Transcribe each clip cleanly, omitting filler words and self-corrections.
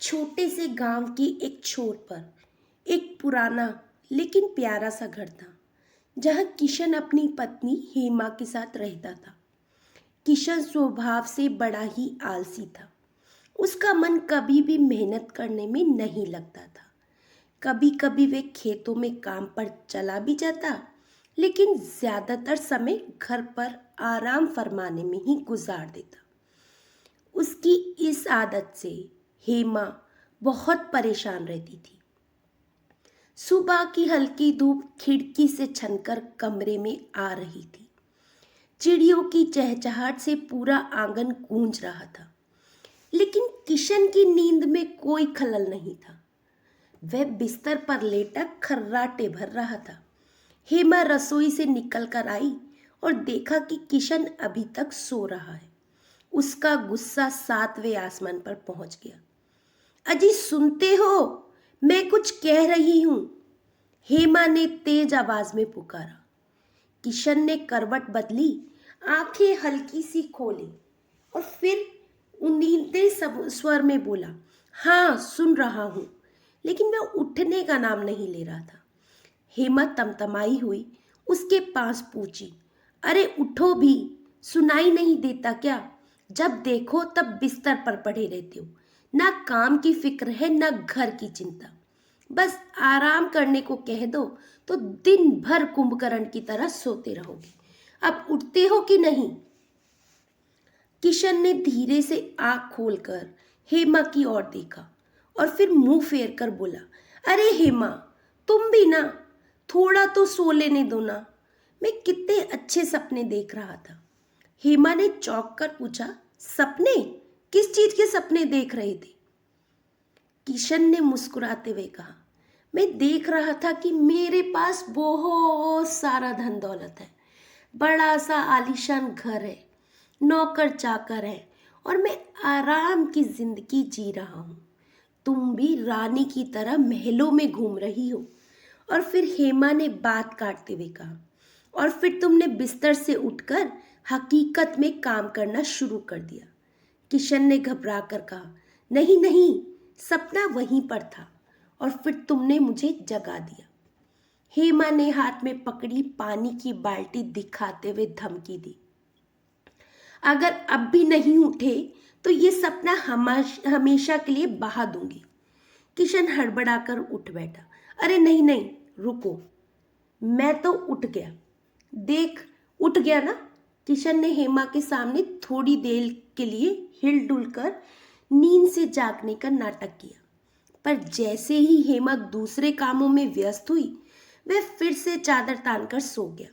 छोटे से गांव की एक छोर पर एक पुराना लेकिन प्यारा सा घर था जहां किशन अपनी पत्नी हेमा के साथ रहता था। किशन स्वभाव से बड़ा ही आलसी था। उसका मन कभी भी मेहनत करने में नहीं लगता था। कभी कभी वे खेतों में काम पर चला भी जाता, लेकिन ज्यादातर समय घर पर आराम फरमाने में ही गुजार देता। उसकी इस आदत से हेमा बहुत परेशान रहती थी। सुबह की हल्की धूप खिड़की से छनकर कमरे में आ रही थी। चिड़ियों की चहचहाट से पूरा आंगन गूंज रहा था, लेकिन किशन की नींद में कोई खलल नहीं था। वह बिस्तर पर लेटा खर्राटे भर रहा था। हेमा रसोई से निकल कर आई और देखा कि किशन अभी तक सो रहा है। उसका गुस्सा सातवें आसमान पर पहुंच गया। अजी सुनते हो, मैं कुछ कह रही हूं, हेमा ने तेज आवाज में पुकारा। किशन ने करवट बदली, आंखें हल्की सी खोली और फिर उन्नीते स्वर में बोला, हाँ सुन रहा हूं, लेकिन मैं उठने का नाम नहीं ले रहा था। हेमा तमतमाई हुई उसके पास पूछी, अरे उठो भी, सुनाई नहीं देता क्या? जब देखो तब बिस्तर पर पड़े रहते हो। ना काम की फिक्र है ना घर की चिंता। बस आराम करने को कह दो तो दिन भर कुंभकर्ण की तरह सोते रहोगे। अब उठते हो कि नहीं? किशन ने धीरे से आंख खोलकर हेमा की ओर देखा और फिर मुंह फेर कर बोला, अरे हेमा, तुम भी ना, थोड़ा तो सो लेने दो ना। मैं कितने अच्छे सपने देख रहा था। हेमा ने चौंक कर पूछा, सपने? किस चीज के सपने देख रहे थे? किशन ने मुस्कुराते हुए कहा, मैं देख रहा था कि मेरे पास बहुत सारा धन दौलत है, बड़ा सा आलीशान घर है, नौकर चाकर है और मैं आराम की जिंदगी जी रहा हूँ। तुम भी रानी की तरह महलों में घूम रही हो। और फिर हेमा ने बात काटते हुए कहा, और फिर तुमने बिस्तर से उठकर हकीकत में काम करना शुरू कर दिया। किशन ने घबरा कर कहा, नहीं नहीं, सपना वहीं पर था और फिर तुमने मुझे जगा दिया। हेमा ने हाथ में पकड़ी पानी की बाल्टी दिखाते हुए धमकी दी, अगर अब भी नहीं उठे तो ये सपना हमेशा के लिए बहा दूंगी। किशन हड़बड़ाकर उठ बैठा, अरे नहीं नहीं, रुको, मैं तो उठ गया। देख, उठ गया ना? किशन ने हेमा के सामने थोड़ी देर के लिए हिलडुल कर नींद से जागने का नाटक किया। पर जैसे ही हेमा दूसरे कामों में व्यस्त हुई, वह फिर से चादर तानकर सो गया।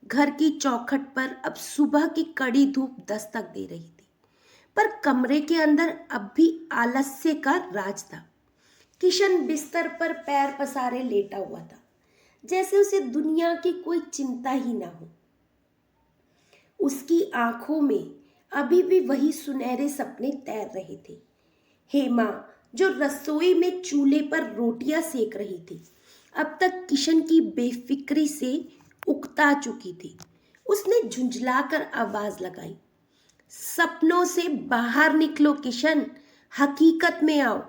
घर की चौखट पर अब सुबह की कड़ी धूप दस्तक दे रही थी, पर कमरे के अंदर अब भी आलस्य का राज था। किशन बिस्तर पर पैर पसारे लेटा हुआ था, जैसे उसे दुनिया की कोई चिंता ही ना हो। उसकी आंखों में अभी भी वही सुनहरे सपने तैर रहे थे। हेमा जो रसोई में चूल्हे पर रोटियां सेक रही थी, अब तक किशन की बेफिक्री से उकता चुकी थी। उसने झुंझलाकर आवाज लगाई, सपनों से बाहर निकलो किशन, हकीकत में आओ।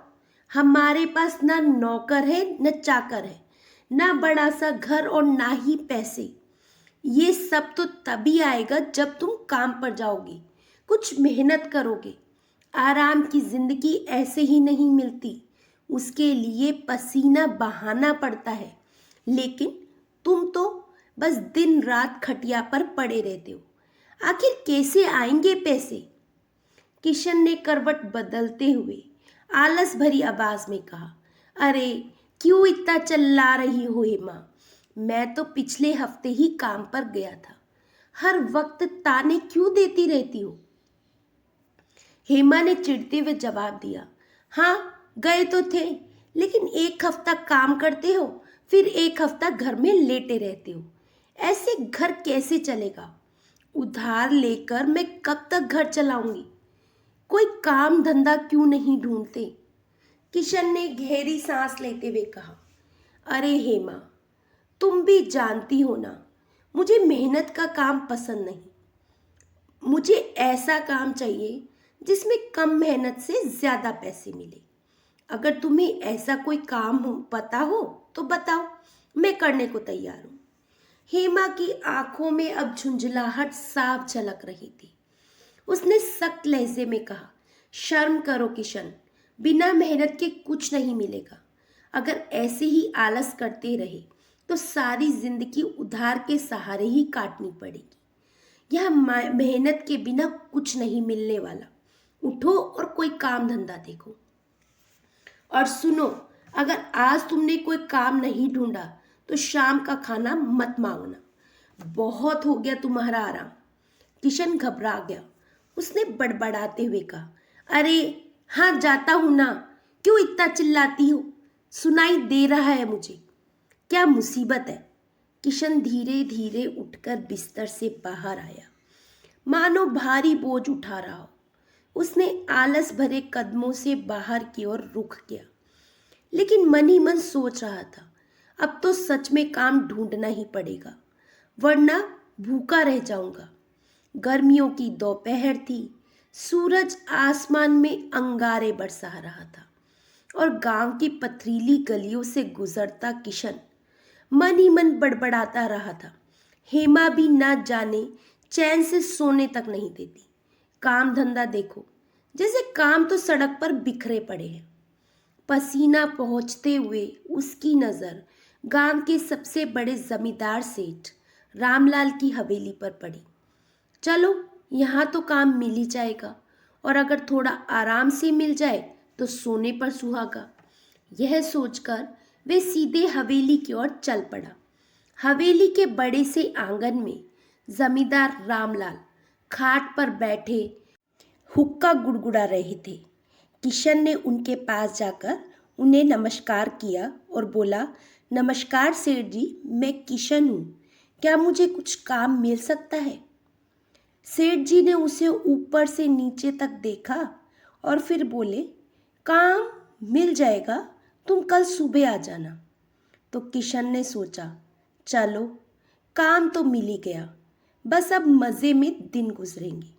हमारे पास ना नौकर है न चाकर है, ना बड़ा सा घर और ना ही पैसे। ये सब तो तभी आएगा जब तुम काम पर जाओगे, कुछ मेहनत करोगे। आराम की जिंदगी ऐसे ही नहीं मिलती, उसके लिए पसीना बहाना पड़ता है। लेकिन तुम तो बस दिन रात खटिया पर पड़े रहते हो। आखिर कैसे आएंगे पैसे? किशन ने करवट बदलते हुए आलस भरी आवाज में कहा, अरे क्यों इतना चिल्ला रही हो हेमा? मैं तो पिछले हफ्ते ही काम पर गया था। हर वक्त ताने क्यों देती रहती हो? हेमा ने चिढ़ते हुए जवाब दिया, हाँ गए तो थे, लेकिन एक हफ्ता काम करते हो, फिर एक हफ्ता घर में लेटे रहते हो। ऐसे घर कैसे चलेगा? उधार लेकर मैं कब तक घर चलाऊंगी? कोई काम धंधा क्यों नहीं ढूंढते? किशन ने गहरी सांस लेते हुए कहा, अरे हेमा, तुम भी जानती हो ना, मुझे मेहनत का काम पसंद नहीं। मुझे ऐसा काम चाहिए जिसमें कम मेहनत से ज्यादा पैसे मिले। अगर तुम्हें ऐसा कोई काम हो पता हो तो बताओ, मैं करने को तैयार हूँ। हेमा की आंखों में अब झुंझलाहट साफ झलक रही थी। उसने सख्त लहजे में कहा, शर्म करो किशन, बिना मेहनत के कुछ नहीं मिलेगा। अगर ऐसे ही आलस करते रहे तो सारी जिंदगी उधार के सहारे ही काटनी पड़ेगी। यह मेहनत के बिना कुछ नहीं मिलने वाला। उठो और कोई काम धंधा देखो। और सुनो, अगर आज तुमने कोई काम नहीं ढूंढा तो शाम का खाना मत मांगना। बहुत हो गया तुम्हारा आराम। किशन घबरा गया। उसने बड़बड़ाते हुए कहा, अरे हाँ जाता हूं ना, क्यों इतना चिल्लाती हो? सुनाई दे रहा है मुझे। क्या मुसीबत है? किशन धीरे धीरे उठकर बिस्तर से बाहर आया, मानो भारी बोझ उठा रहा हो। उसने आलस भरे कदमों से बाहर की ओर रुख किया, लेकिन मन ही मन सोच रहा था, अब तो सच में काम ढूंढना ही पड़ेगा, वरना भूखा रह जाऊंगा। गर्मियों की दोपहर थी। सूरज आसमान में अंगारे बरसा रहा था और गांव की पथरीली गलियों से गुजरता किशन मन ही मन बड़बड़ाता रहा था। हेमा भी न जाने चैन से सोने तक नहीं देती। काम धंधा देखो, जैसे काम तो सड़क पर बिखरे पड़े हैं। पसीना पहुंचते हुए उसकी नज़र गांव के सबसे बड़े जमींदार सेठ रामलाल की हवेली पर पड़ी। चलो, यहाँ तो काम मिल ही जाएगा, और अगर थोड़ा आराम से मिल जाए तो सोने पर सुहागा। यह सोचकर वे सीधे हवेली की ओर चल पड़ा। हवेली के बड़े से आंगन में जमींदार रामलाल खाट पर बैठे हुक्का गुड़गुड़ा रहे थे। किशन ने उनके पास जाकर उन्हें नमस्कार किया और बोला, नमस्कार सेठ जी, मैं किशन हूँ, क्या मुझे कुछ काम मिल सकता है? सेठ जी ने उसे ऊपर से नीचे तक देखा और फिर बोले, काम मिल जाएगा, तुम कल सुबह आ जाना। तो किशन ने सोचा, चलो काम तो मिल ही गया, बस अब मज़े में दिन गुजरेंगे।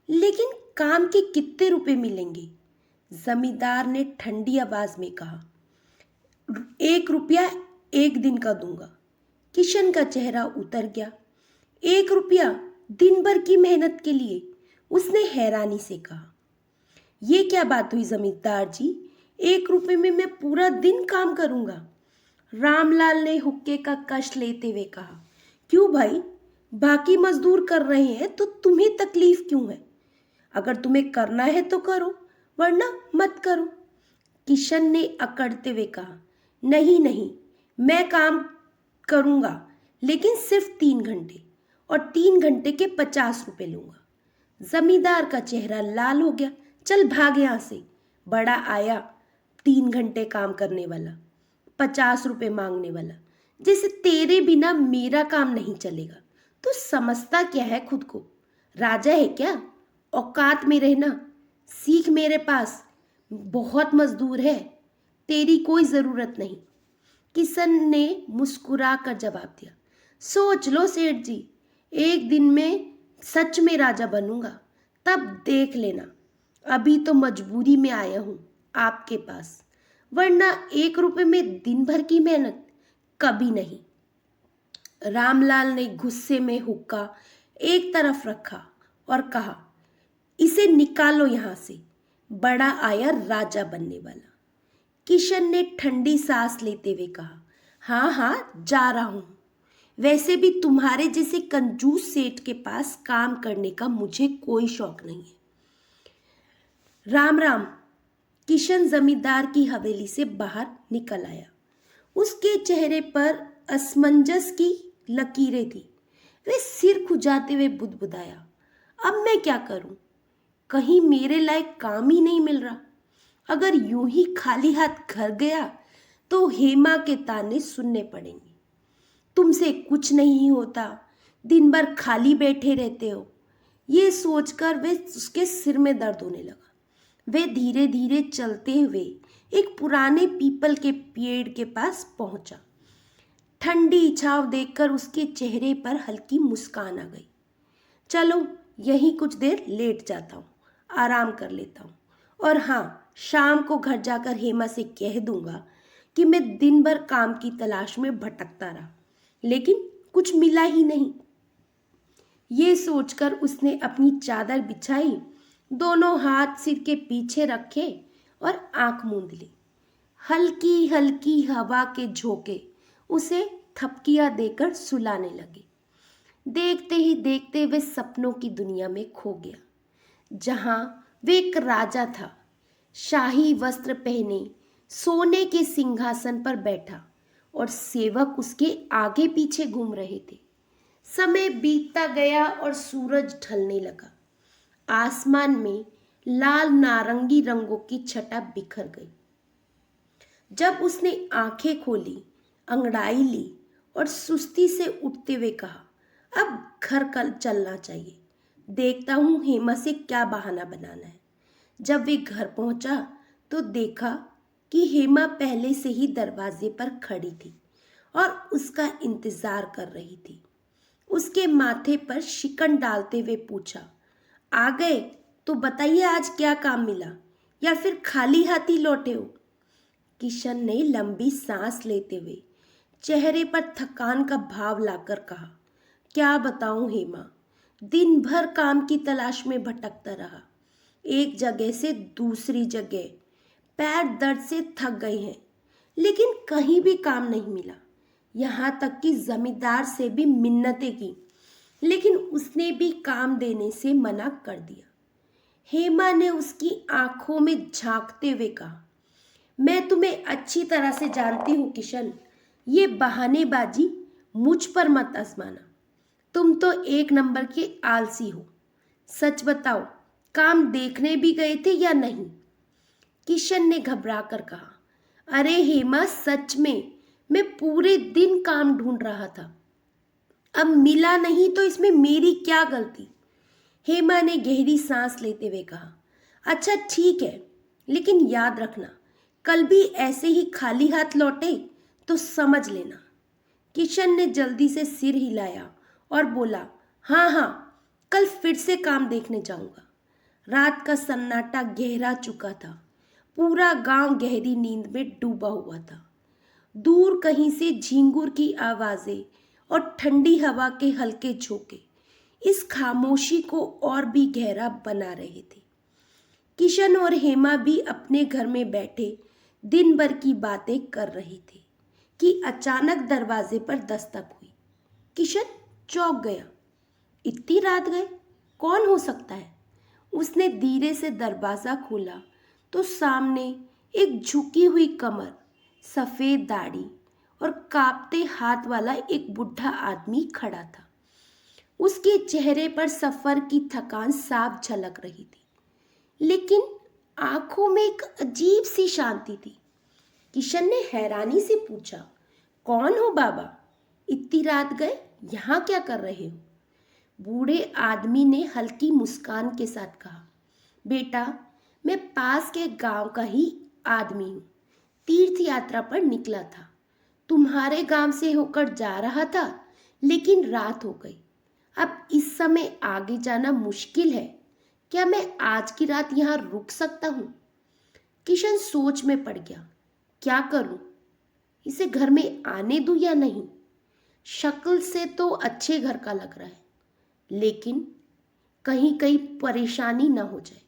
लेकिन काम के कितने रुपए मिलेंगे? जमींदार ने ठंडी आवाज में कहा, 1 रुपया 1 दिन का दूंगा। किशन का चेहरा उतर गया। 1 रुपया दिन भर की मेहनत के लिए? उसने हैरानी से कहा, ये क्या बात हुई जमींदार जी, 1 रुपये में मैं पूरा दिन काम करूंगा? रामलाल ने हुक्के का कश लेते हुए कहा, क्यों भाई, बाकी मजदूर कर रहे हैं तो तुम्हें तकलीफ क्यों है? अगर तुम्हें करना है तो करो, वरना मत करो। किशन ने अकड़ते हुए कहा, नहीं नहीं, मैं काम करूंगा, लेकिन सिर्फ 3 घंटे, और 3 घंटे के 50 रुपए लूंगा। जमींदार का चेहरा लाल हो गया। चल भाग यहाँ से, बड़ा आया 3 घंटे काम करने वाला, 50 रुपए मांगने वाला, जैसे तेरे बिना मेरा काम नहीं चलेगा। तू समझता क्या है खुद को? राजा है क्या? औकात में रहना सीख, मेरे पास बहुत मजदूर है, तेरी कोई ज़रूरत नहीं। किशन ने मुस्कुरा कर जवाब दिया, सोच लो सेठ जी, एक दिन में सच में राजा बनूंगा, तब देख लेना। अभी तो मजबूरी में आया हूँ आपके पास, वरना 1 रुपये में दिन भर की मेहनत कभी नहीं। रामलाल ने गुस्से में हुक्का एक तरफ रखा और कहा, इसे निकालो यहाँ से, बड़ा आया राजा बनने वाला। किशन ने ठंडी सांस लेते हुए कहा, हाँ हाँ जा रहा हूँ, वैसे भी तुम्हारे जैसे कंजूस सेठ के पास काम करने का मुझे कोई शौक नहीं है। राम राम। किशन जमींदार की हवेली से बाहर निकल आया। उसके चेहरे पर असमंजस की लकीरें थी। वे सिर खुजाते हुए बुदबुदाया, अब मैं क्या करूं? कहीं मेरे लायक काम ही नहीं मिल रहा। अगर यूं ही खाली हाथ घर गया तो हेमा के ताने सुनने पड़ेंगे, तुमसे कुछ नहीं होता, दिन भर खाली बैठे रहते हो। ये सोचकर वे उसके सिर में दर्द होने लगा। वे धीरे धीरे चलते हुए एक पुराने पीपल के पेड़ के पास पहुंचा। ठंडी छांव देखकर उसके चेहरे पर हल्की मुस्कान आ गई। चलो यहीं कुछ देर लेट जाता हूँ, आराम कर लेता हूँ, और हाँ, शाम को घर जाकर हेमा से कह दूंगा कि मैं दिन भर काम की तलाश में भटकता रहा, लेकिन कुछ मिला ही नहीं। ये सोचकर उसने अपनी चादर बिछाई, दोनों हाथ सिर के पीछे रखे और आंख मूंद ली। हल्की हल्की हवा के झोंके उसे थपकियां देकर सुलाने लगे। देखते ही देखते वे सपनों की दुनिया में खो गया, जहां वे एक राजा था, शाही वस्त्र पहने, सोने के सिंहासन पर बैठा और सेवक उसके आगे पीछे घूम रहे थे। समय बीतता गया और सूरज ढलने लगा। आसमान में लाल नारंगी रंगों की छटा बिखर गई। जब उसने आंखें खोली, अंगड़ाई ली और सुस्ती से उठते हुए कहा, अब घर कल चलना चाहिए, देखता हूँ हेमा से क्या बहाना बनाना है। जब वे घर पहुंचा तो देखा कि हेमा पहले से ही दरवाजे पर खड़ी थी और उसका इंतजार कर रही थी। उसके माथे पर शिकन डालते हुए पूछा, आ गए तो बताइए आज क्या काम मिला, या फिर खाली हाथ ही लौटे हो। किशन ने लंबी सांस लेते हुए चेहरे पर थकान का भाव लाकर कहा, क्या बताऊं हेमा, दिन भर काम की तलाश में भटकता रहा, एक जगह से दूसरी जगह, पैर दर्द से थक गए हैं, लेकिन कहीं भी काम नहीं मिला। यहाँ तक कि जमींदार से भी मिन्नतें की, लेकिन उसने भी काम देने से मना कर दिया। हेमा ने उसकी आंखों में झांकते हुए कहा, मैं तुम्हें अच्छी तरह से जानती हूँ किशन, ये बहानेबाजी मुझ पर मत आजमाना। तुम तो एक नंबर के आलसी हो। सच बताओ, काम देखने भी गए थे या नहीं? किशन ने घबरा कर कहा, अरे हेमा, सच में मैं पूरे दिन काम ढूंढ रहा था, अब मिला नहीं तो इसमें मेरी क्या गलती। हेमा ने गहरी सांस लेते हुए कहा, अच्छा ठीक है, लेकिन याद रखना, कल भी ऐसे ही खाली हाथ लौटे तो समझ लेना। किशन ने जल्दी से सिर हिलाया और बोला, हाँ हाँ, कल फिर से काम देखने जाऊंगा। रात का सन्नाटा गहरा चुका था। पूरा गांव गहरी नींद में डूबा हुआ था। दूर कहीं से झींगुर की आवाजें और ठंडी हवा के हल्के झोंके इस खामोशी को और भी गहरा बना रहे थे। किशन और हेमा भी अपने घर में बैठे दिन भर की बातें कर रहे थे कि अचानक दरवाजे पर दस्तक हुई। किशन चौंक गया। इतनी रात गए, कौन हो सकता है? उसने धीरे से दरवाजा खोला तो सामने एक झुकी हुई कमर, सफेद दाढ़ी और कांपते हाथ वाला एक बुढ़ा आदमी खड़ा था। उसके चेहरे पर सफर की थकान साफ झलक रही थी, लेकिन आंखों में एक अजीब सी शांति थी। किशन ने हैरानी से पूछा, कौन हो बाबा? इतनी रात गए, यहाँ क्या कर रहे हो? बूढ़े आदमी ने हल्की मुस्कान के साथ कहा, बेटा, मैं पास के गांव का ही आदमी हूँ, तीर्थ यात्रा पर निकला था, तुम्हारे गांव से होकर जा रहा था, लेकिन रात हो गई। अब इस समय आगे जाना मुश्किल है, क्या मैं आज की रात यहाँ रुक सकता हूँ? किशन सोच में पड़ गया, क्या करूँ, इसे घर में आने दूँ या नहीं? शक्ल से तो अच्छे घर का लग रहा है, लेकिन कहीं कहीं परेशानी ना हो जाए।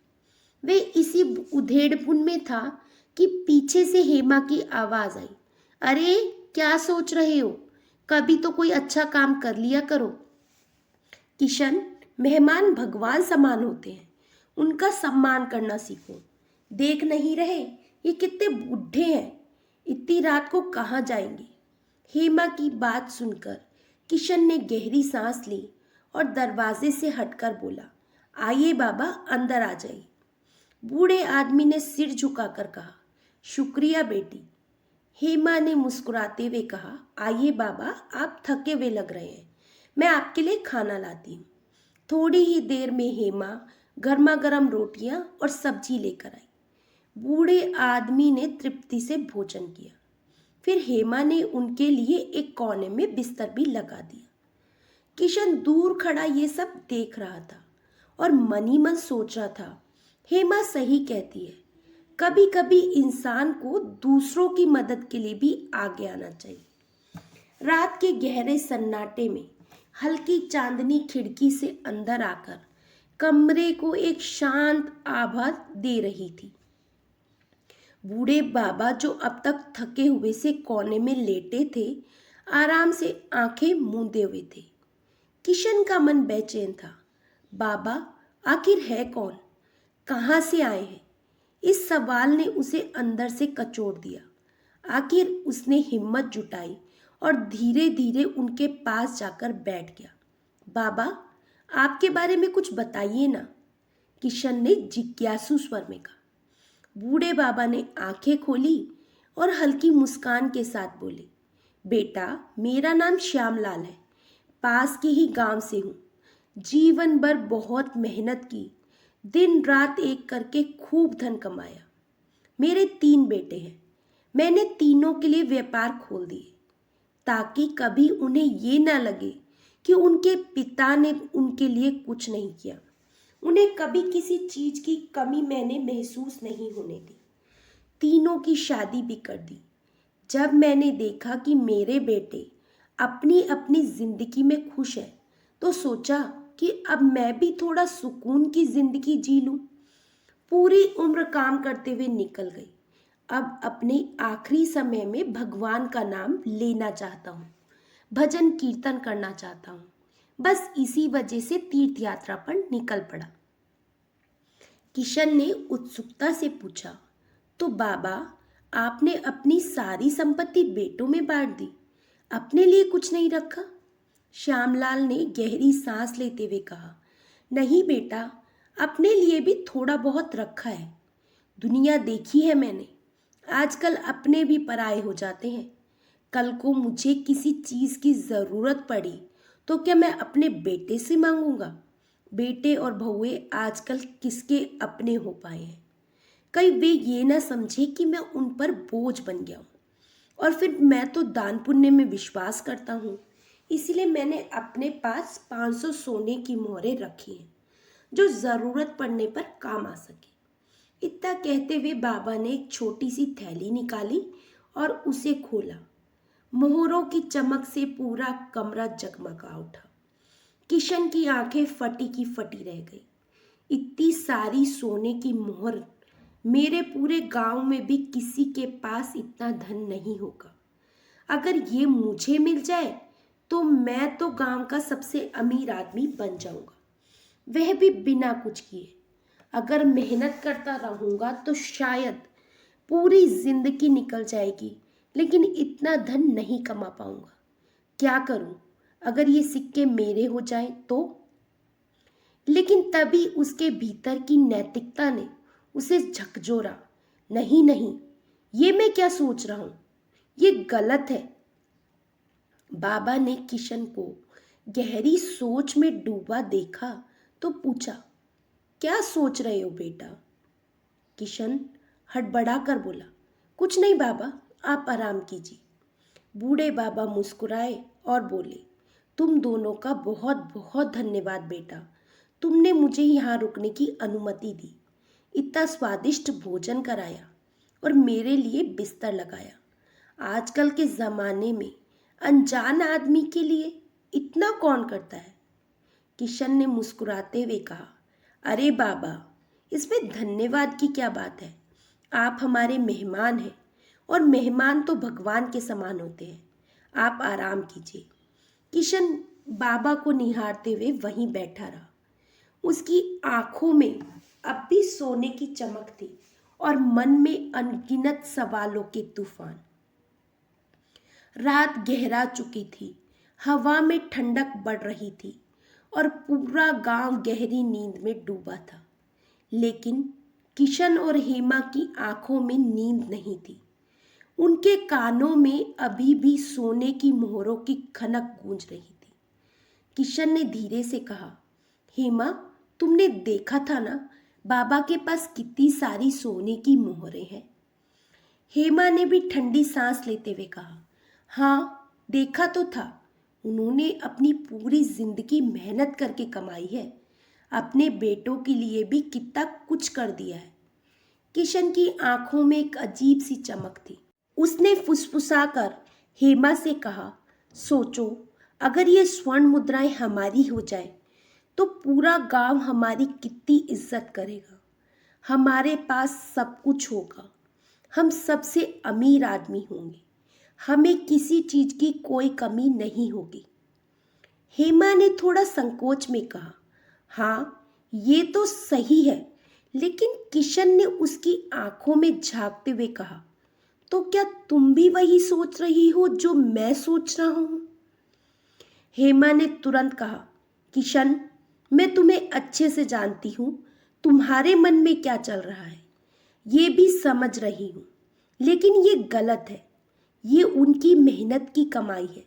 वे इसी उधेड़पुन में था कि पीछे से हेमा की आवाज आई, अरे क्या सोच रहे हो, कभी तो कोई अच्छा काम कर लिया करो। किशन, मेहमान भगवान समान होते हैं, उनका सम्मान करना सीखो। देख नहीं रहे ये कितने बूढ़े हैं, इतनी रात को कहाँ जाएंगे? हेमा की बात सुनकर किशन ने गहरी सांस ली और दरवाजे से हटकर बोला, आइए बाबा, अंदर आ जाइए। बूढ़े आदमी ने सिर झुकाकर कहा, शुक्रिया बेटी। हेमा ने मुस्कुराते हुए कहा, आइए बाबा, आप थके हुए लग रहे हैं, मैं आपके लिए खाना लाती हूँ। थोड़ी ही देर में हेमा गर्मा गर्म रोटियां और सब्जी लेकर आई। बूढ़े आदमी ने तृप्ति से भोजन किया। फिर हेमा ने उनके लिए एक कोने में बिस्तर भी लगा दिया। किशन दूर खड़ा ये सब देख रहा था और मन ही मन सोच रहा था, हेमा सही कहती है, कभी कभी इंसान को दूसरों की मदद के लिए भी आगे आना चाहिए। रात के गहरे सन्नाटे में हल्की चांदनी खिड़की से अंदर आकर कमरे को एक शांत आभा दे रही थी। बूढ़े बाबा जो अब तक थके हुए से कोने में लेटे थे, आराम से आंखें मूंदे हुए थे। किशन का मन बेचैन था। बाबा आखिर है कौन, कहाँ से आए हैं? इस सवाल ने उसे अंदर से कचोट दिया। आखिर उसने हिम्मत जुटाई और धीरे धीरे उनके पास जाकर बैठ गया। बाबा, आपके बारे में कुछ बताइए ना, किशन ने जिज्ञासु स्वर में कहा। बूढ़े बाबा ने आंखें खोली और हल्की मुस्कान के साथ बोले, बेटा, मेरा नाम श्यामलाल है, पास के ही गांव से हूँ। जीवन भर बहुत मेहनत की, दिन रात एक करके खूब धन कमाया। मेरे 3 बेटे हैं। मैंने तीनों के लिए व्यापार खोल दिए ताकि कभी उन्हें ये ना लगे कि उनके पिता ने उनके लिए कुछ नहीं किया। उन्हें कभी किसी चीज की कमी मैंने महसूस नहीं होने दी। तीनों की शादी भी कर दी। जब मैंने देखा कि मेरे बेटे अपनी अपनी जिंदगी में खुश हैं, तो सोचा कि अब मैं भी थोड़ा सुकून की जिंदगी जी लूं। पूरी उम्र काम करते हुए निकल गई। अब अपने आखिरी समय में भगवान का नाम लेना चाहता हूँ, भजन कीर्तन करना चाहता हूँ। बस इसी वजह से तीर्थ यात्रा पर निकल पड़ा। किशन ने उत्सुकता से पूछा, तो बाबा, आपने अपनी सारी संपत्ति बेटों में बांट दी, अपने लिए कुछ नहीं रखा? श्यामलाल ने गहरी सांस लेते हुए कहा, नहीं बेटा, अपने लिए भी थोड़ा बहुत रखा है। दुनिया देखी है मैंने, आजकल अपने भी पराये हो जाते हैं। कल को मुझे किसी चीज़ की ज़रूरत पड़ी तो क्या मैं अपने बेटे से मांगूंगा? बेटे और बहुए आजकल किसके अपने हो पाए हैं? कहीं वे ये ना समझे कि मैं उन पर बोझ बन गया हूँ। और फिर मैं तो दान पुण्य में विश्वास करता हूँ, इसीलिए मैंने अपने पास 500 सोने की मोहरें रखी हैं जो ज़रूरत पड़ने पर काम आ सके। इतना कहते हुए बाबा ने एक छोटी सी थैली निकाली और उसे खोला। मोहरों की चमक से पूरा कमरा जगमगा उठा। किशन की आंखें फटी की फटी रह गई। इतनी सारी सोने की मोहर, मेरे पूरे गांव में भी किसी के पास इतना धन नहीं होगा। अगर ये मुझे मिल जाए तो मैं तो गांव का सबसे अमीर आदमी बन जाऊंगा, वह भी बिना कुछ किए। अगर मेहनत करता रहूंगा तो शायद पूरी जिंदगी निकल जाएगी, लेकिन इतना धन नहीं कमा पाऊंगा। क्या करूं अगर ये सिक्के मेरे हो जाएं तो? लेकिन तभी उसके भीतर की नैतिकता ने उसे झकझोरा। नहीं नहीं, ये मैं क्या सोच रहा हूं, ये गलत है। बाबा ने किशन को गहरी सोच में डूबा देखा तो पूछा, क्या सोच रहे हो बेटा? किशन हड़बड़ा कर बोला, कुछ नहीं बाबा, आप आराम कीजिए। बूढ़े बाबा मुस्कुराए और बोले, तुम दोनों का बहुत बहुत धन्यवाद बेटा, तुमने मुझे यहाँ रुकने की अनुमति दी, इतना स्वादिष्ट भोजन कराया और मेरे लिए बिस्तर लगाया। आजकल के ज़माने में अनजान आदमी के लिए इतना कौन करता है? किशन ने मुस्कुराते हुए कहा, अरे बाबा, इसमें धन्यवाद की क्या बात है? आप हमारे मेहमान हैं और मेहमान तो भगवान के समान होते हैं। आप आराम कीजिए। किशन बाबा को निहारते हुए वहीं बैठा रहा। उसकी आंखों में अब भी सोने की चमक थी और मन में अनगिनत सवालों के तूफान। रात गहरा चुकी थी, हवा में ठंडक बढ़ रही थी और पूरा गांव गहरी नींद में डूबा था। लेकिन किशन और हेमा की आंखों में नींद नहीं थी। उनके कानों में अभी भी सोने की मोहरों की खनक गूंज रही थी। किशन ने धीरे से कहा, हेमा, तुमने देखा था ना बाबा के पास कितनी सारी सोने की मोहरें हैं? हेमा ने भी ठंडी सांस लेते हुए कहा, हाँ, देखा तो था। उन्होंने अपनी पूरी जिंदगी मेहनत करके कमाई है, अपने बेटों के लिए भी कितना कुछ कर दिया है। किशन की आंखों में एक अजीब सी चमक थी। उसने फुसफुसाकर हेमा से कहा, सोचो, अगर ये स्वर्ण मुद्राएं हमारी हो जाए तो पूरा गांव हमारी कितनी इज्जत करेगा। हमारे पास सब कुछ होगा, हम सबसे अमीर आदमी होंगे, हमें किसी चीज की कोई कमी नहीं होगी। हेमा ने थोड़ा संकोच में कहा, हाँ ये तो सही है। लेकिन किशन ने उसकी आंखों में झांकते हुए कहा, तो क्या तुम भी वही सोच रही हो जो मैं सोच रहा हूं? हेमा ने तुरंत कहा, किशन, मैं तुम्हें अच्छे से जानती हूं, तुम्हारे मन में क्या चल रहा है ये भी समझ रही हूं, लेकिन ये गलत है। ये उनकी मेहनत की कमाई है,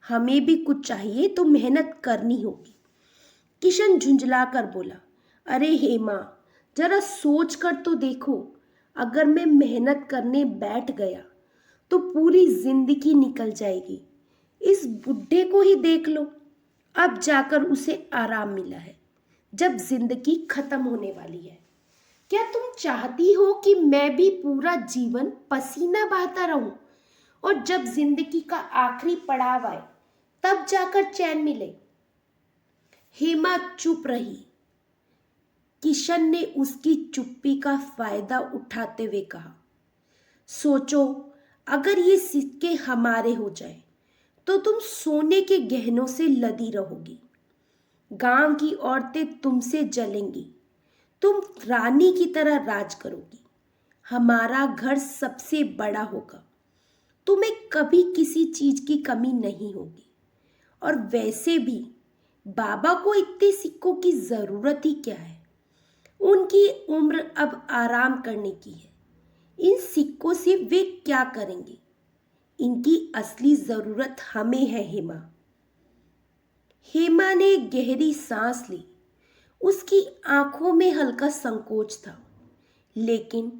हमें भी कुछ चाहिए तो मेहनत करनी होगी। किशन झुंझला कर बोला, अरे हेमा, जरा सोच कर तो देखो, अगर मैं मेहनत करने बैठ गया तो पूरी जिंदगी निकल जाएगी। इस बुढ़े को ही देख लो, अब जाकर उसे आराम मिला है, जब जिंदगी खत्म होने वाली है। क्या तुम चाहती हो कि मैं भी पूरा जीवन पसीना बहाता रहूं और जब जिंदगी का आखिरी पड़ाव आए तब जाकर चैन मिले? हेमा चुप रही। किशन ने उसकी चुप्पी का फायदा उठाते हुए कहा, सोचो, अगर ये सिक्के हमारे हो जाए तो तुम सोने के गहनों से लदी रहोगी, गांव की औरतें तुमसे जलेंगी, तुम रानी की तरह राज करोगी, हमारा घर सबसे बड़ा होगा, तुम्हें कभी किसी चीज की कमी नहीं होगी। और वैसे भी बाबा को इतने सिक्कों की जरूरत ही क्या है? उनकी उम्र अब आराम करने की है। इन सिक्कों से वे क्या करेंगे? इनकी असली जरूरत हमें है हेमा। हेमा ने गहरी सांस ली। उसकी आंखों में हल्का संकोच था, लेकिन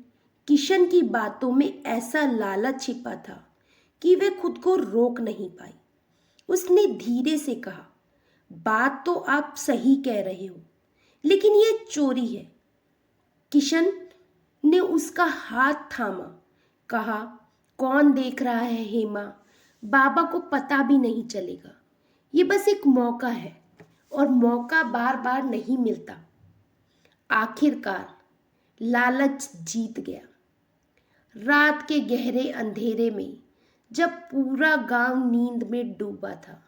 किशन की बातों में ऐसा लालच छिपा था कि वे खुद को रोक नहीं पाई। उसने धीरे से कहा, बात तो आप सही कह रहे हो, लेकिन ये चोरी है। किशन ने उसका हाथ थामा, कहा, कौन देख रहा है हेमा, बाबा को पता भी नहीं चलेगा। ये बस एक मौका है और मौका बार बार नहीं मिलता। आखिरकार लालच जीत गया। रात के गहरे अंधेरे में जब पूरा गांव नींद में डूबा था,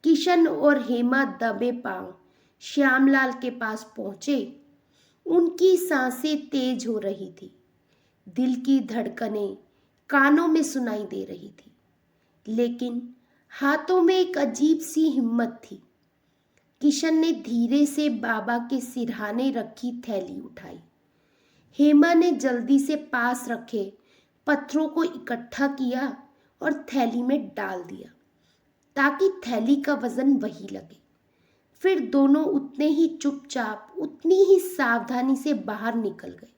किशन और हेमा दबे पांव श्यामलाल के पास पहुंचे। उनकी सांसें तेज हो रही थी, दिल की धड़कनें कानों में सुनाई दे रही थी, लेकिन हाथों में एक अजीब सी हिम्मत थी। किशन ने धीरे से बाबा के सिरहाने रखी थैली उठाई। हेमा ने जल्दी से पास रखे पत्थरों को इकट्ठा किया और थैली में डाल दिया, ताकि थैली का वजन वही लगे। फिर दोनों उतने ही चुपचाप, उतनी ही सावधानी से बाहर निकल गए।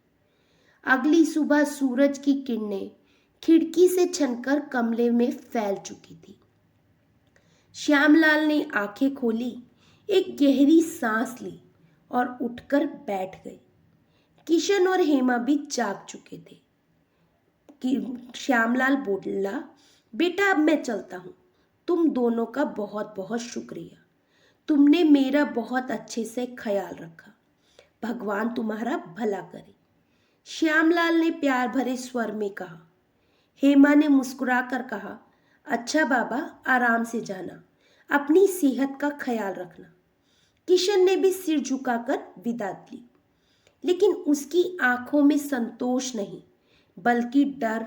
अगली सुबह सूरज की किरणें खिड़की से छनकर कमरे में फैल चुकी थी। श्यामलाल ने आंखें खोली, एक गहरी सांस ली और उठकर बैठ गए। किशन और हेमा भी जाग चुके थे। कि श्यामलाल बोला, बेटा अब मैं चलता हूँ, तुम दोनों का बहुत बहुत शुक्रिया, तुमने मेरा बहुत अच्छे से ख्याल रखा, भगवान तुम्हारा भला करे। श्यामलाल ने प्यार भरे स्वर में कहा। हेमा ने मुस्कुराकर कहा, अच्छा बाबा, आराम से जाना, अपनी सेहत का ख्याल रखना। किशन ने भी सिर झुकाकर विदा ली, लेकिन उसकी आंखों में संतोष नहीं, बल्कि डर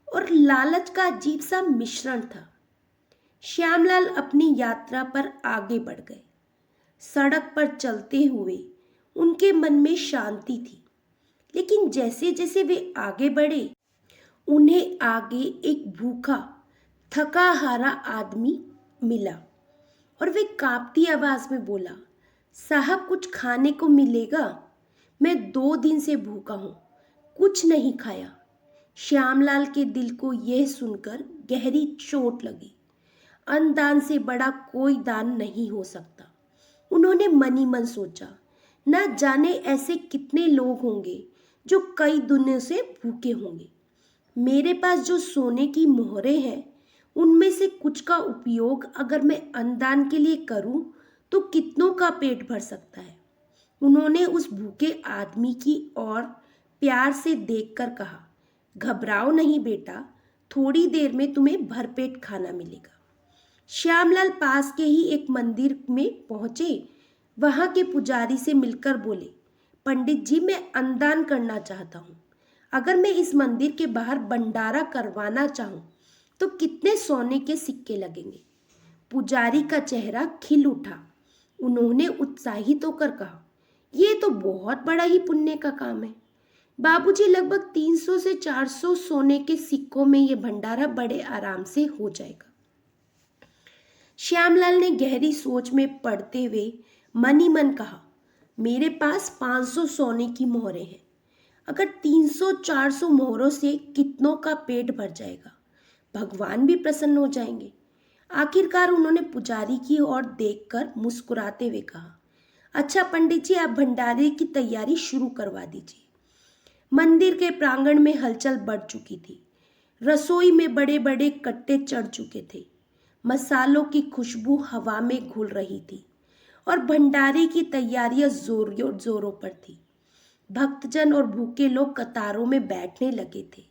और लालच का अजीब सा मिश्रण था। श्यामलाल अपनी यात्रा पर आगे बढ़ गए। सड़क पर चलते हुए उनके मन में शांति थी, लेकिन जैसे जैसे वे आगे बढ़े, उन्हें आगे एक भूखा थका हारा आदमी मिला और वे कांपती आवाज में बोला, साहब कुछ खाने को मिलेगा? मैं 2 दिन से भूखा हूँ, कुछ नहीं खाया। श्यामलाल के दिल को यह सुनकर गहरी चोट लगी। अन्नदान से बड़ा कोई दान नहीं हो सकता। उन्होंने मन ही मन सोचा, न जाने ऐसे कितने लोग होंगे जो कई दिनों से भूखे होंगे। मेरे पास जो सोने की मोहरें हैं, उनमें से कुछ का उपयोग अगर मैं अन्नदान के लिए करूं, तो कितनों का पेट भर सकता है। उन्होंने उस भूखे आदमी की ओर प्यार से देखकर कहा, घबराओ नहीं बेटा, थोड़ी देर में तुम्हें भरपेट खाना मिलेगा। श्यामलाल पास के ही एक मंदिर में पहुंचे। वहां के पुजारी से मिलकर बोले, पंडित जी, मैं अन्नदान करना चाहता हूँ। अगर मैं इस मंदिर के बाहर भंडारा करवाना चाहूँ तो कितने सोने के सिक्के लगेंगे। पुजारी का चेहरा खिल उठा। उन्होंने उत्साहित होकर कहा, ये तो बहुत बड़ा ही पुण्य का काम है बाबूजी। लगभग 300 से 400 सोने के सिक्कों में ये भंडारा बड़े आराम से हो जाएगा। श्यामलाल ने गहरी सोच में पड़ते हुए मन ही मन कहा, मेरे पास 500 सोने की मोहरें हैं। अगर 300-400 मोहरों से कितनों का पेट भर जाएगा। भगवान भी प्रसन्न हो जाएंगे। आखिरकार उन्होंने पुजारी की ओर देखकर मुस्कुराते हुए कहा, अच्छा पंडित जी, आप भंडारे की तैयारी शुरू करवा दीजिए। मंदिर के प्रांगण में हलचल बढ़ चुकी थी। रसोई में बड़े बड़े कट्टे चढ़ चुके थे। मसालों की खुशबू हवा में घुल रही थी और भंडारे की तैयारियां जोरों पर थी। भक्तजन और भूखे लोग कतारों में बैठने लगे थे।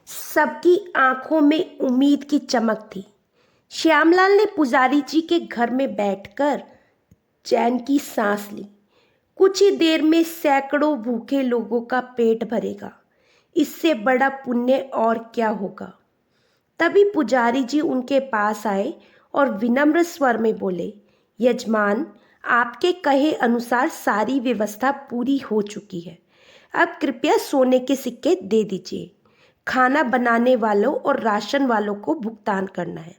सबकी आंखों में उम्मीद की चमक थी। श्यामलाल ने पुजारी जी के घर में बैठकर चैन की सांस ली। कुछ ही देर में सैकड़ों भूखे लोगों का पेट भरेगा। इससे बड़ा पुण्य और क्या होगा। तभी पुजारी जी उनके पास आए और विनम्र स्वर में बोले, यजमान, आपके कहे अनुसार सारी व्यवस्था पूरी हो चुकी है। अब कृपया सोने के सिक्के दे दीजिए। खाना बनाने वालों और राशन वालों को भुगतान करना है।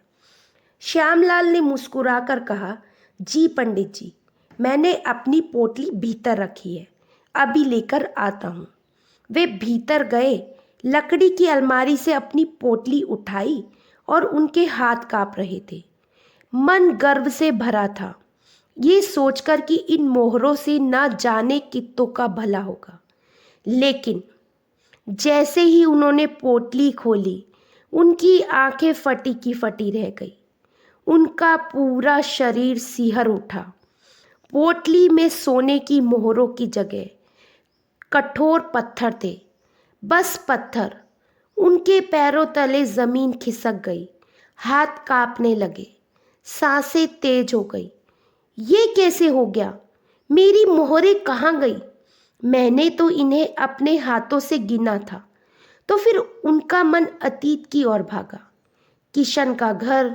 श्यामलाल ने मुस्कुराकर कहा, जी पंडित जी, मैंने अपनी पोटली भीतर रखी है, अभी लेकर आता हूँ। वे भीतर गए, लकड़ी की अलमारी से अपनी पोटली उठाई और उनके हाथ कांप रहे थे। मन गर्व से भरा था, ये सोचकर कि इन मोहरों से ना जाने कितनों का भला होगा। लेकिन जैसे ही उन्होंने पोटली खोली, उनकी आंखें फटी की फटी रह गई। उनका पूरा शरीर सिहर उठा। पोटली में सोने की मोहरों की जगह कठोर पत्थर थे, बस पत्थर। उनके पैरों तले जमीन खिसक गई, हाथ कांपने लगे, सांसें तेज हो गई। ये कैसे हो गया? मेरी मोहरें कहाँ गई? मैंने तो इन्हें अपने हाथों से गिना था। तो फिर उनका मन अतीत की ओर भागा। किशन का घर,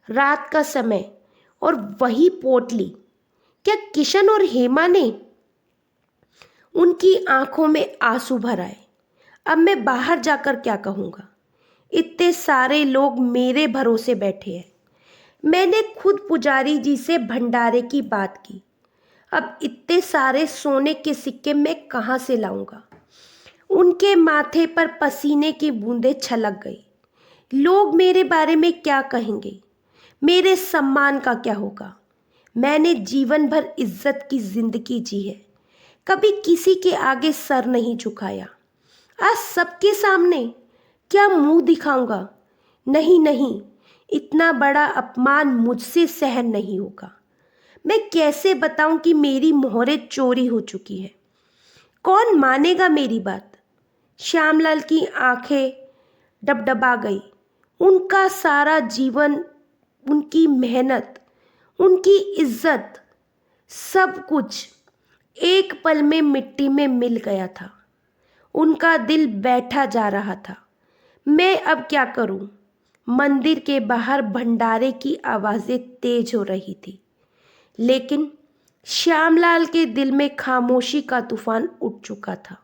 रात का समय और वही पोटली। क्या किशन और हेमा ने? उनकी आंखों में आंसू भर आए। अब मैं बाहर जाकर क्या कहूँगा? इतने सारे लोग मेरे भरोसे बैठे हैं। मैंने खुद पुजारी जी से भंडारे की बात की। अब इतने सारे सोने के सिक्के मैं कहाँ से लाऊंगा? उनके माथे पर पसीने की बूंदें छलक गई। लोग मेरे बारे में क्या कहेंगे? मेरे सम्मान का क्या होगा? मैंने जीवन भर इज्जत की जिंदगी जी है, कभी किसी के आगे सर नहीं झुकाया। आज सबके सामने क्या मुंह दिखाऊंगा? नहीं नहीं, इतना बड़ा अपमान मुझसे सहन नहीं होगा। मैं कैसे बताऊं कि मेरी मोहरें चोरी हो चुकी है? कौन मानेगा मेरी बात? श्यामलाल की आंखें डबडबा गई। उनका सारा जीवन, उनकी मेहनत, उनकी इज्जत, सब कुछ एक पल में मिट्टी में मिल गया था। उनका दिल बैठा जा रहा था। मैं अब क्या करूं? मंदिर के बाहर भंडारे की आवाज़ें तेज हो रही थी, लेकिन श्यामलाल के दिल में खामोशी का तूफान उठ चुका था।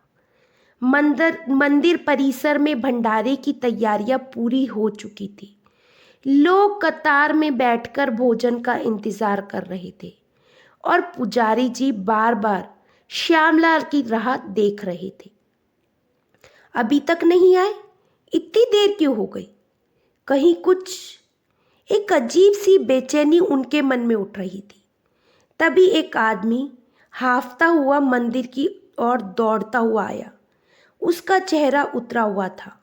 मंदिर परिसर में भंडारे की तैयारियां पूरी हो चुकी थी। लोग कतार में बैठकर भोजन का इंतजार कर रहे थे और पुजारी जी बार बार श्यामलाल की राह देख रहे थे। अभी तक नहीं आए? इतनी देर क्यों हो गई? कहीं कुछ? एक अजीब सी बेचैनी उनके मन में उठ रही थी। तभी एक आदमी हांफता हुआ मंदिर की ओर दौड़ता हुआ आया। उसका चेहरा उतरा हुआ था,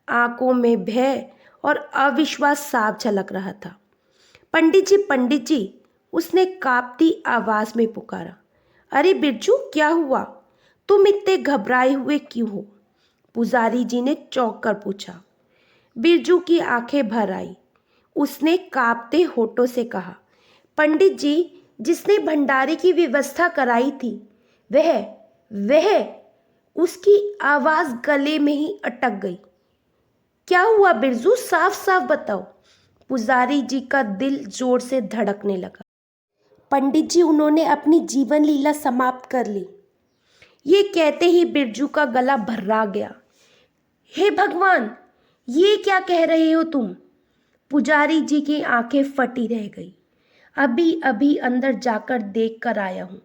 आंखों में भय और अविश्वास साफ झलक रहा था। पंडित जी, उसने कांपती आवाज में पुकारा। अरे बिरजू, क्या हुआ? तुम इतने घबराए हुए क्यों हो? पुजारी जी ने चौंक कर पूछा। बिरजू की आंखें भर आई। उसने कांपते होठों से कहा, पंडित जी, जिसने भंडारे की व्यवस्था कराई थी, वह उसकी आवाज गले में ही अटक गई। क्या हुआ बिरजू, साफ साफ बताओ। पुजारी जी का दिल जोर से धड़कने लगा। पंडित जी, उन्होंने अपनी जीवन लीला समाप्त कर ली। ये कहते ही बिरजू का गला भर्रा गया। हे भगवान, ये क्या कह रहे हो तुम? पुजारी जी की आंखें फटी रह गई। अभी अभी अंदर जाकर देख कर आया हूँ,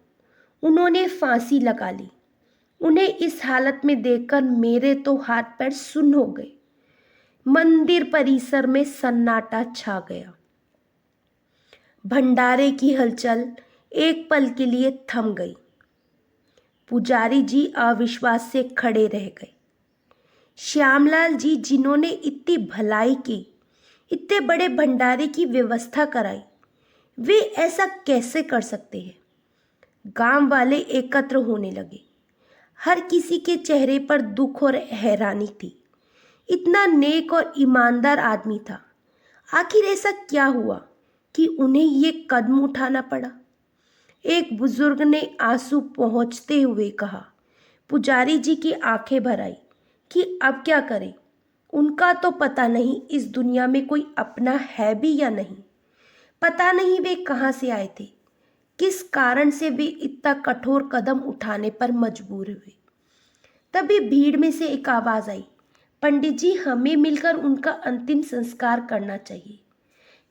उन्होंने फांसी लगा ली। उन्हें इस हालत में देखकर मेरे तो हाथ पैर सुन्न हो गए। मंदिर परिसर में सन्नाटा छा गया। भंडारे की हलचल एक पल के लिए थम गई। पुजारी जी अविश्वास से खड़े रह गए। श्यामलाल जी, जिन्होंने इतनी भलाई की, इतने बड़े भंडारे की व्यवस्था कराई, वे ऐसा कैसे कर सकते हैं? गांव वाले एकत्र होने लगे। हर किसी के चेहरे पर दुख और हैरानी थी। इतना नेक और ईमानदार आदमी था, आखिर ऐसा क्या हुआ कि उन्हें ये कदम उठाना पड़ा? एक बुजुर्ग ने आंसू पहुंचते हुए कहा। पुजारी जी की आंखें भर आई कि अब क्या करें। उनका तो पता नहीं इस दुनिया में कोई अपना है भी या नहीं। पता नहीं वे कहाँ से आए थे, किस कारण से वे इतना कठोर कदम उठाने पर मजबूर हुए। तभी भीड़ में से एक आवाज आई, पंडित जी, हमें मिलकर उनका अंतिम संस्कार करना चाहिए।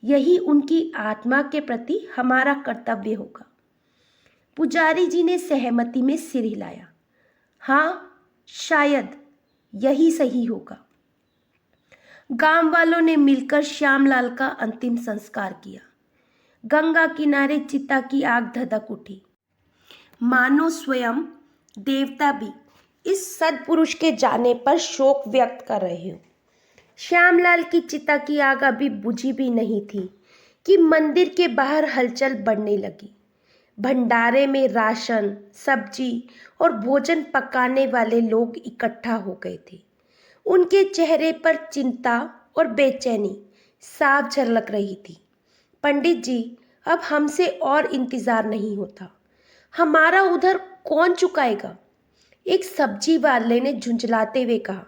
यही उनकी आत्मा के प्रति हमारा कर्तव्य होगा। पुजारी जी ने सहमति में सिर हिलाया। हाँ, शायद यही सही होगा। गांव वालों ने मिलकर श्यामलाल का अंतिम संस्कार किया। गंगा किनारे चिता की आग धधक उठी, मानो स्वयं देवता भी इस सत्पुरुष के जाने पर शोक व्यक्त कर रहे हो। श्यामलाल की चिता की आग अभी बुझी भी नहीं थी कि मंदिर के बाहर हलचल बढ़ने लगी। भंडारे में राशन, सब्जी और भोजन पकाने वाले लोग इकट्ठा हो गए थे। उनके चेहरे पर चिंता और बेचैनी साफ झलक रही थी। पंडित जी, अब हमसे और इंतजार नहीं होता। हमारा उधर कौन चुकाएगा? एक सब्जी वाले ने झुंझलाते हुए कहा।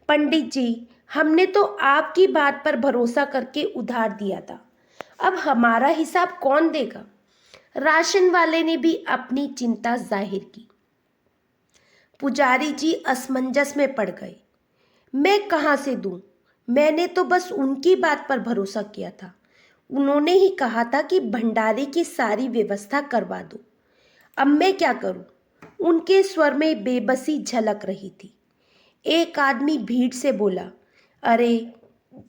पंडित जी, हमने तो आपकी बात पर भरोसा करके उधार दिया था, अब हमारा हिसाब कौन देगा? राशन वाले ने भी अपनी चिंता जाहिर की। पुजारी जी असमंजस में पड़ गए। मैं कहाँ से दूं? मैंने तो बस उनकी बात पर भरोसा किया था। उन्होंने ही कहा था कि भंडारे की सारी व्यवस्था करवा दो। अब मैं क्या करूं? उनके स्वर में बेबसी झलक रही थी। एक आदमी भीड़ से बोला, अरे,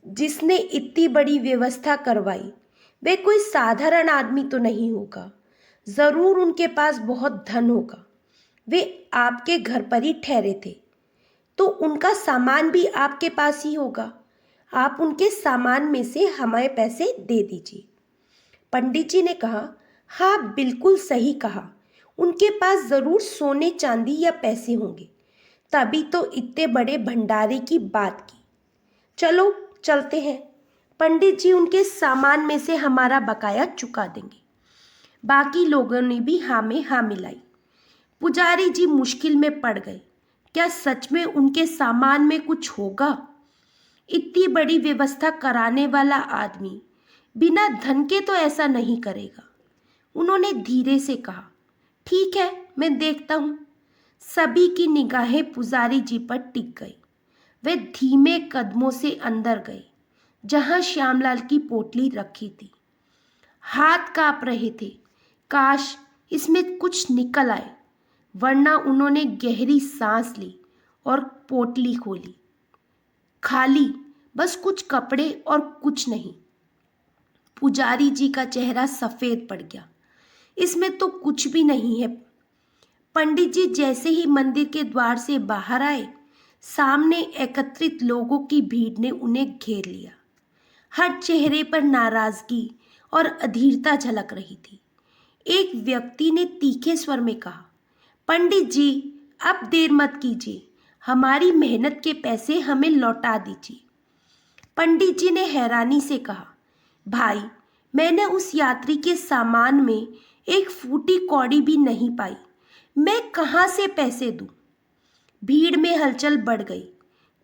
जिसने इतनी बड़ी व्यवस्था करवाई, वे कोई साधारण आदमी तो नहीं होगा। जरूर उनके पास बहुत धन होगा। वे आपके घर पर ही ठहरे थे, तो उनका सामान भी आपके पास ही होगा। आप उनके सामान में से हमें पैसे दे दीजिए। पंडित जी ने कहा, हाँ, बिल्कुल सही कहा। उनके पास जरूर सोने चांदी या पैसे होंगे, तभी तो इतने बड़े भंडारे की बात की। चलो चलते हैं, पंडित जी उनके सामान में से हमारा बकाया चुका देंगे। बाकी लोगों ने भी हाँ में हाँ मिलाई। पुजारी जी मुश्किल में पड़ गए। क्या सच में उनके सामान में कुछ होगा? इतनी बड़ी व्यवस्था कराने वाला आदमी बिना धन के तो ऐसा नहीं करेगा। उन्होंने धीरे से कहा, ठीक है, मैं देखता हूँ। सभी की निगाहें पुजारी जी पर टिक गई। वे धीमे कदमों से अंदर गए, जहां श्यामलाल की पोटली रखी थी। हाथ कांप रहे थे, काश इसमें कुछ निकल आए। वरना उन्होंने गहरी सांस ली और पोटली खोली। खाली, बस कुछ कपड़े और कुछ नहीं। पुजारी जी का चेहरा सफेद पड़ गया। इसमें तो कुछ भी नहीं है। पंडित जी जैसे ही मंदिर के द्वार से बाहर आए, सामने एकत्रित लोगों की भीड़ ने उन्हें घेर लिया। हर चेहरे पर नाराजगी और अधीरता झलक रही थी। एक व्यक्ति ने तीखे स्वर में कहा, पंडित जी, अब देर मत कीजिए, हमारी मेहनत के पैसे हमें लौटा दीजिए। पंडित जी ने हैरानी से कहा, भाई, मैंने उस यात्री के सामान में एक फूटी कौड़ी भी नहीं पाई, मैं कहाँ से पैसे दूं? भीड़ में हलचल बढ़ गई।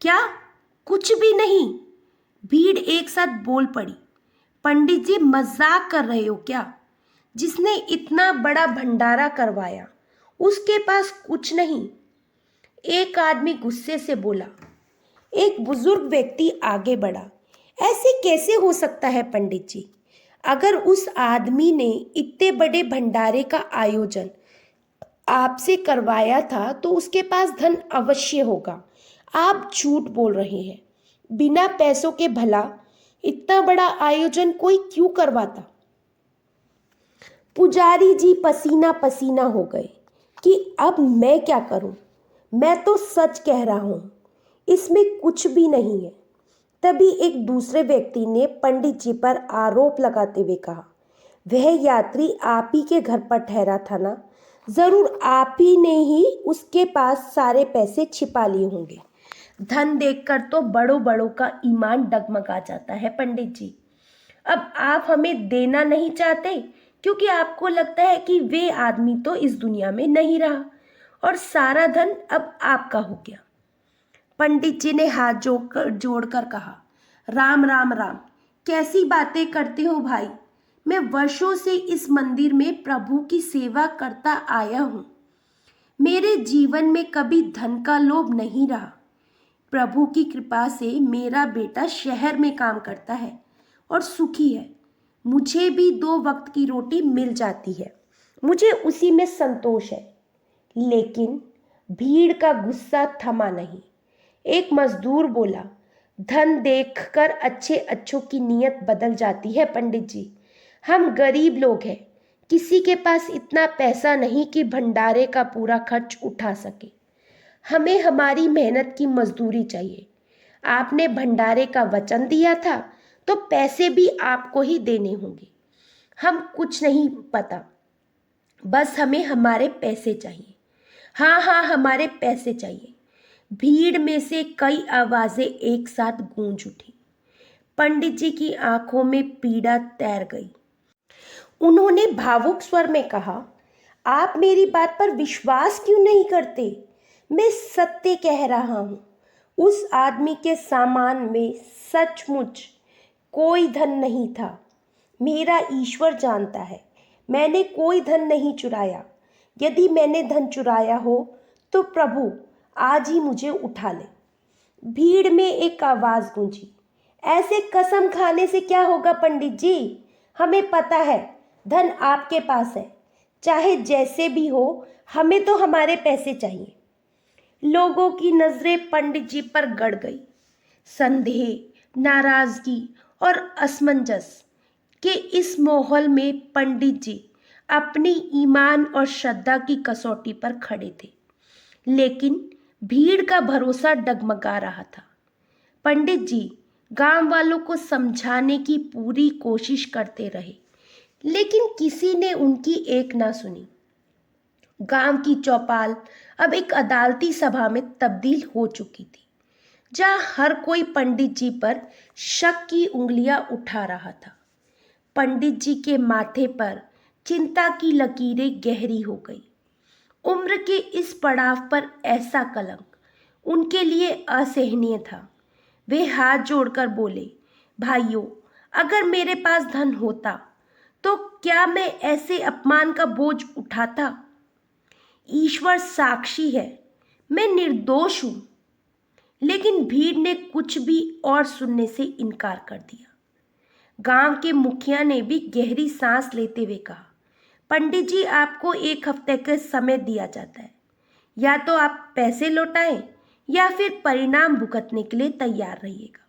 क्या? कुछ भी नहीं? भीड़ एक साथ बोल पड़ी। पंडित जी, मजाक कर रहे हो क्या? जिसने इतना बड़ा भंडारा करवाया उसके पास कुछ नहीं। एक आदमी गुस्से से बोला। एक बुजुर्ग व्यक्ति आगे बढ़ा। ऐसे कैसे हो सकता है पंडित जी? अगर उस आदमी ने इतने बड़े भंडारे का आयोजन आपसे करवाया था तो उसके पास धन अवश्य होगा। आप झूठ बोल रहे हैं। बिना पैसों के भला इतना बड़ा आयोजन कोई क्यों करवाता? पुजारी जी पसीना पसीना हो गए कि अब मैं क्या करूं? मैं तो सच कह रहा हूं, इसमें कुछ भी नहीं है। तभी एक दूसरे व्यक्ति ने पंडित जी पर आरोप लगाते हुए कहा, वह यात्री आप ही के घर पर ठहरा था ना? जरूर आप ही ने ही उसके पास सारे पैसे छिपा लिए होंगे। धन देखकर तो बड़ों बड़ों का ईमान डगमगा जाता है पंडित जी। अब आप हमें देना नहीं चाहते क्योंकि आपको लगता है कि वे आदमी तो इस दुनिया में नहीं रहा और सारा धन अब आपका हो गया। पंडित जी ने हाथ जोड़कर कहा, राम राम राम, कैसी बातें करते हो भाई? मैं वर्षों से इस मंदिर में प्रभु की सेवा करता आया हूँ। मेरे जीवन में कभी धन का लोभ नहीं रहा। प्रभु की कृपा से मेरा बेटा शहर में काम करता है और सुखी है। मुझे भी 2 वक्त की रोटी मिल जाती है, मुझे उसी में संतोष है। लेकिन भीड़ का गुस्सा थमा नहीं। एक मजदूर बोला, धन देखकर अच्छे अच्छों की नीयत बदल जाती है पंडित जी। हम गरीब लोग हैं, किसी के पास इतना पैसा नहीं कि भंडारे का पूरा खर्च उठा सके। हमें हमारी मेहनत की मजदूरी चाहिए। आपने भंडारे का वचन दिया था तो पैसे भी आपको ही देने होंगे। हम कुछ नहीं पता, बस हमें हमारे पैसे चाहिए। हाँ हाँ, हमारे पैसे चाहिए। भीड़ में से कई आवाजें एक साथ गूंज उठी। पंडित जी की आंखों में पीड़ा तैर गई। उन्होंने भावुक स्वर में कहा, आप मेरी बात पर विश्वास क्यों नहीं करते? मैं सत्य कह रहा हूं, उस आदमी के सामान में सचमुच कोई धन नहीं था। मेरा ईश्वर जानता है, मैंने कोई धन नहीं चुराया। यदि मैंने धन चुराया हो तो प्रभु आज ही मुझे उठा ले। भीड़ में एक आवाज गूंजी, ऐसे कसम खाने से क्या होगा पंडित जी? हमें पता है धन आपके पास है, चाहे जैसे भी हो, हमें तो हमारे पैसे चाहिए। लोगों की नजरें पंडित जी पर गड़ गई। संदेह, नाराजगी और असमंजस के इस माहौल में पंडित जी अपनी ईमान और श्रद्धा की कसौटी पर खड़े थे। लेकिन भीड़ का भरोसा डगमगा रहा था। पंडित जी गांव वालों को समझाने की पूरी कोशिश करते रहे, लेकिन किसी ने उनकी एक ना सुनी। गांव की चौपाल अब एक अदालती सभा में तब्दील हो चुकी थी, जहां हर कोई पंडित जी पर शक की उंगलियां उठा रहा था। पंडित जी के माथे पर चिंता की लकीरें गहरी हो गई। उम्र के इस पड़ाव पर ऐसा कलंक उनके लिए असहनीय था। वे हाथ जोड़कर बोले, भाइयों, अगर मेरे पास धन होता तो क्या मैं ऐसे अपमान का बोझ उठाता? ईश्वर साक्षी है, मैं निर्दोष हूं। लेकिन भीड़ ने कुछ भी और सुनने से इनकार कर दिया। गांव के मुखिया ने भी गहरी सांस लेते हुए कहा, पंडित जी, आपको 1 हफ्ते का समय दिया जाता है। या तो आप पैसे लौटाएं या फिर परिणाम भुगतने के लिए तैयार रहिएगा।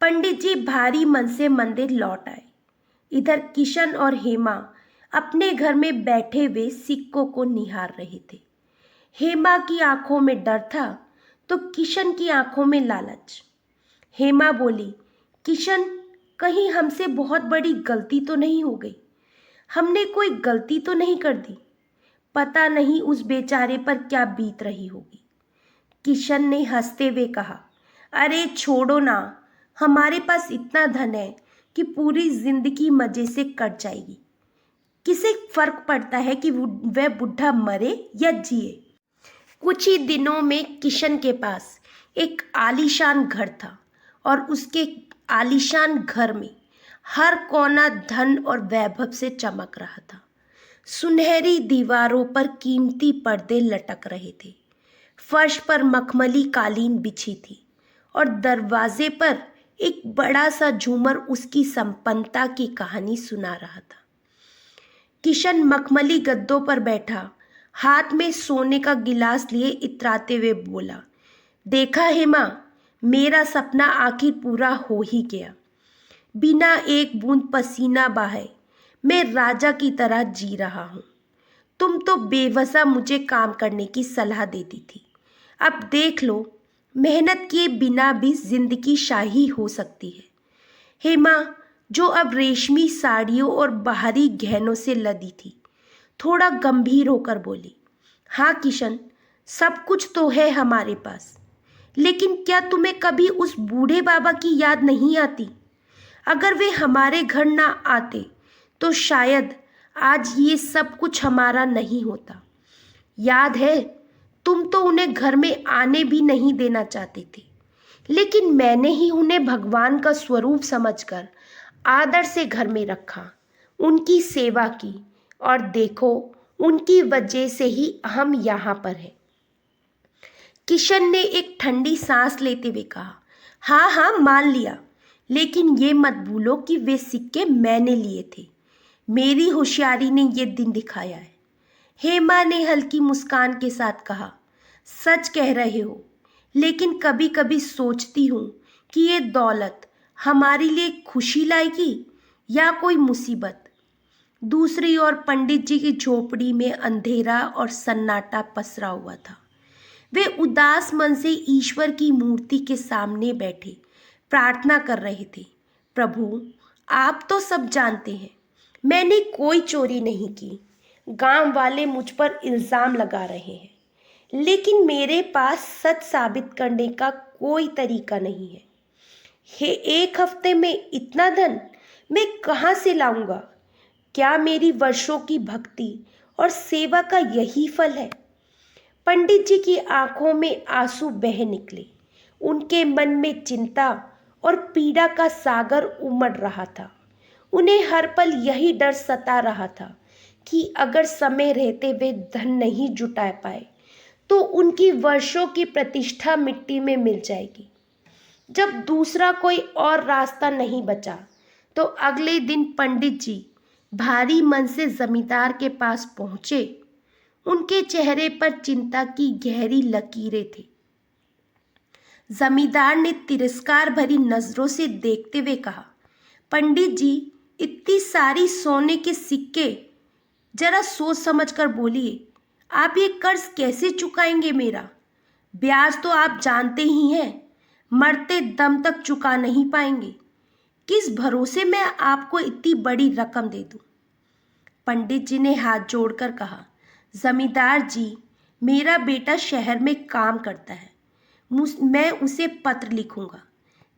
पंडित जी भारी मन से मंदिर लौट आए। इधर किशन और हेमा अपने घर में बैठे हुए सिक्कों को निहार रहे थे। हेमा की आंखों में डर था तो किशन की आंखों में लालच। हेमा बोली, किशन, कहीं हमसे बहुत बड़ी गलती तो नहीं हो गई? हमने कोई गलती तो नहीं कर दी? पता नहीं उस बेचारे पर क्या बीत रही होगी। किशन ने हंसते हुए कहा, अरे छोड़ो ना, हमारे पास इतना धन है कि पूरी जिंदगी मजे से कट जाएगी। किसे फर्क पड़ता है कि वह बुढ़ा मरे या जिए। कुछ ही दिनों में किशन के पास एक आलीशान घर था और उसके आलीशान घर में हर कोना धन और वैभव से चमक रहा था। सुनहरी दीवारों पर कीमती पर्दे लटक रहे थे, फर्श पर मखमली कालीन बिछी थी और दरवाजे पर एक बड़ा सा झूमर उसकी संपन्नता की कहानी सुना रहा था। किशन मखमली गद्दों पर बैठा, हाथ में सोने का गिलास लिए इतराते हुए बोला, देखा हेमा, मेरा सपना आखिर पूरा हो ही गया। बिना एक बूंद पसीना बहाए मैं राजा की तरह जी रहा हूँ। तुम तो बेवजह मुझे काम करने की सलाह देती थी। अब देख लो, मेहनत किए बिना भी जिंदगी शाही हो सकती है। हेमा, जो अब रेशमी साड़ियों और बाहरी गहनों से लदी थी, थोड़ा गंभीर होकर बोली, हाँ किशन, सब कुछ तो है हमारे पास, लेकिन क्या तुम्हें कभी उस बूढ़े बाबा की याद नहीं आती? अगर वे हमारे घर ना आते तो शायद आज ये सब कुछ हमारा नहीं होता। याद है, तुम तो उन्हें घर में आने भी नहीं देना चाहते थे, लेकिन मैंने ही उन्हें भगवान का स्वरूप समझकर आदर से घर में रखा, उनकी सेवा की, और देखो, उनकी वजह से ही हम यहाँ पर हैं। किशन ने एक ठंडी सांस लेते हुए कहा, हाँ हाँ मान लिया, लेकिन ये मत भूलो कि वे सिक्के मैंने लिए थे। मेरी होशियारी ने ये दिन दिखाया है। हेमा ने हल्की मुस्कान के साथ कहा, सच कह रहे हो, लेकिन कभी कभी सोचती हूँ कि ये दौलत हमारे लिए खुशी लाएगी या कोई मुसीबत। दूसरी ओर पंडित जी की झोपड़ी में अंधेरा और सन्नाटा पसरा हुआ था। वे उदास मन से ईश्वर की मूर्ति के सामने बैठे प्रार्थना कर रहे थे, प्रभु, आप तो सब जानते हैं, मैंने कोई चोरी नहीं की। गांव वाले मुझ पर इल्ज़ाम लगा रहे हैं, लेकिन मेरे पास सच साबित करने का कोई तरीका नहीं है। एक हफ्ते में इतना धन मैं कहाँ से लाऊंगा? क्या मेरी वर्षों की भक्ति और सेवा का यही फल है? पंडित जी की आंखों में आंसू बह निकले। उनके मन में चिंता और पीड़ा का सागर उमड़ रहा था। उन्हें हर पल यही डर सता रहा था कि अगर समय रहते वे धन नहीं जुटा पाए तो उनकी वर्षों की प्रतिष्ठा मिट्टी में मिल जाएगी। जब दूसरा कोई और रास्ता नहीं बचा तो अगले दिन पंडित जी भारी मन से जमींदार के पास पहुंचे। उनके चेहरे पर चिंता की गहरी लकीरें थी। जमींदार ने तिरस्कार भरी नजरों से देखते हुए कहा, पंडित जी, इतनी सारी सोने के सिक्के, जरा सोच समझ कर बोलिए, आप ये कर्ज कैसे चुकाएंगे मेरा? ब्याज तो आप जानते ही हैं, मरते दम तक चुका नहीं पाएंगे। किस भरोसे मैं आपको इतनी बड़ी रकम दे दूं? पंडित जी ने हाथ जोड़कर कहा, जमींदार जी, मेरा बेटा शहर में काम करता है, मैं उसे पत्र लिखूंगा।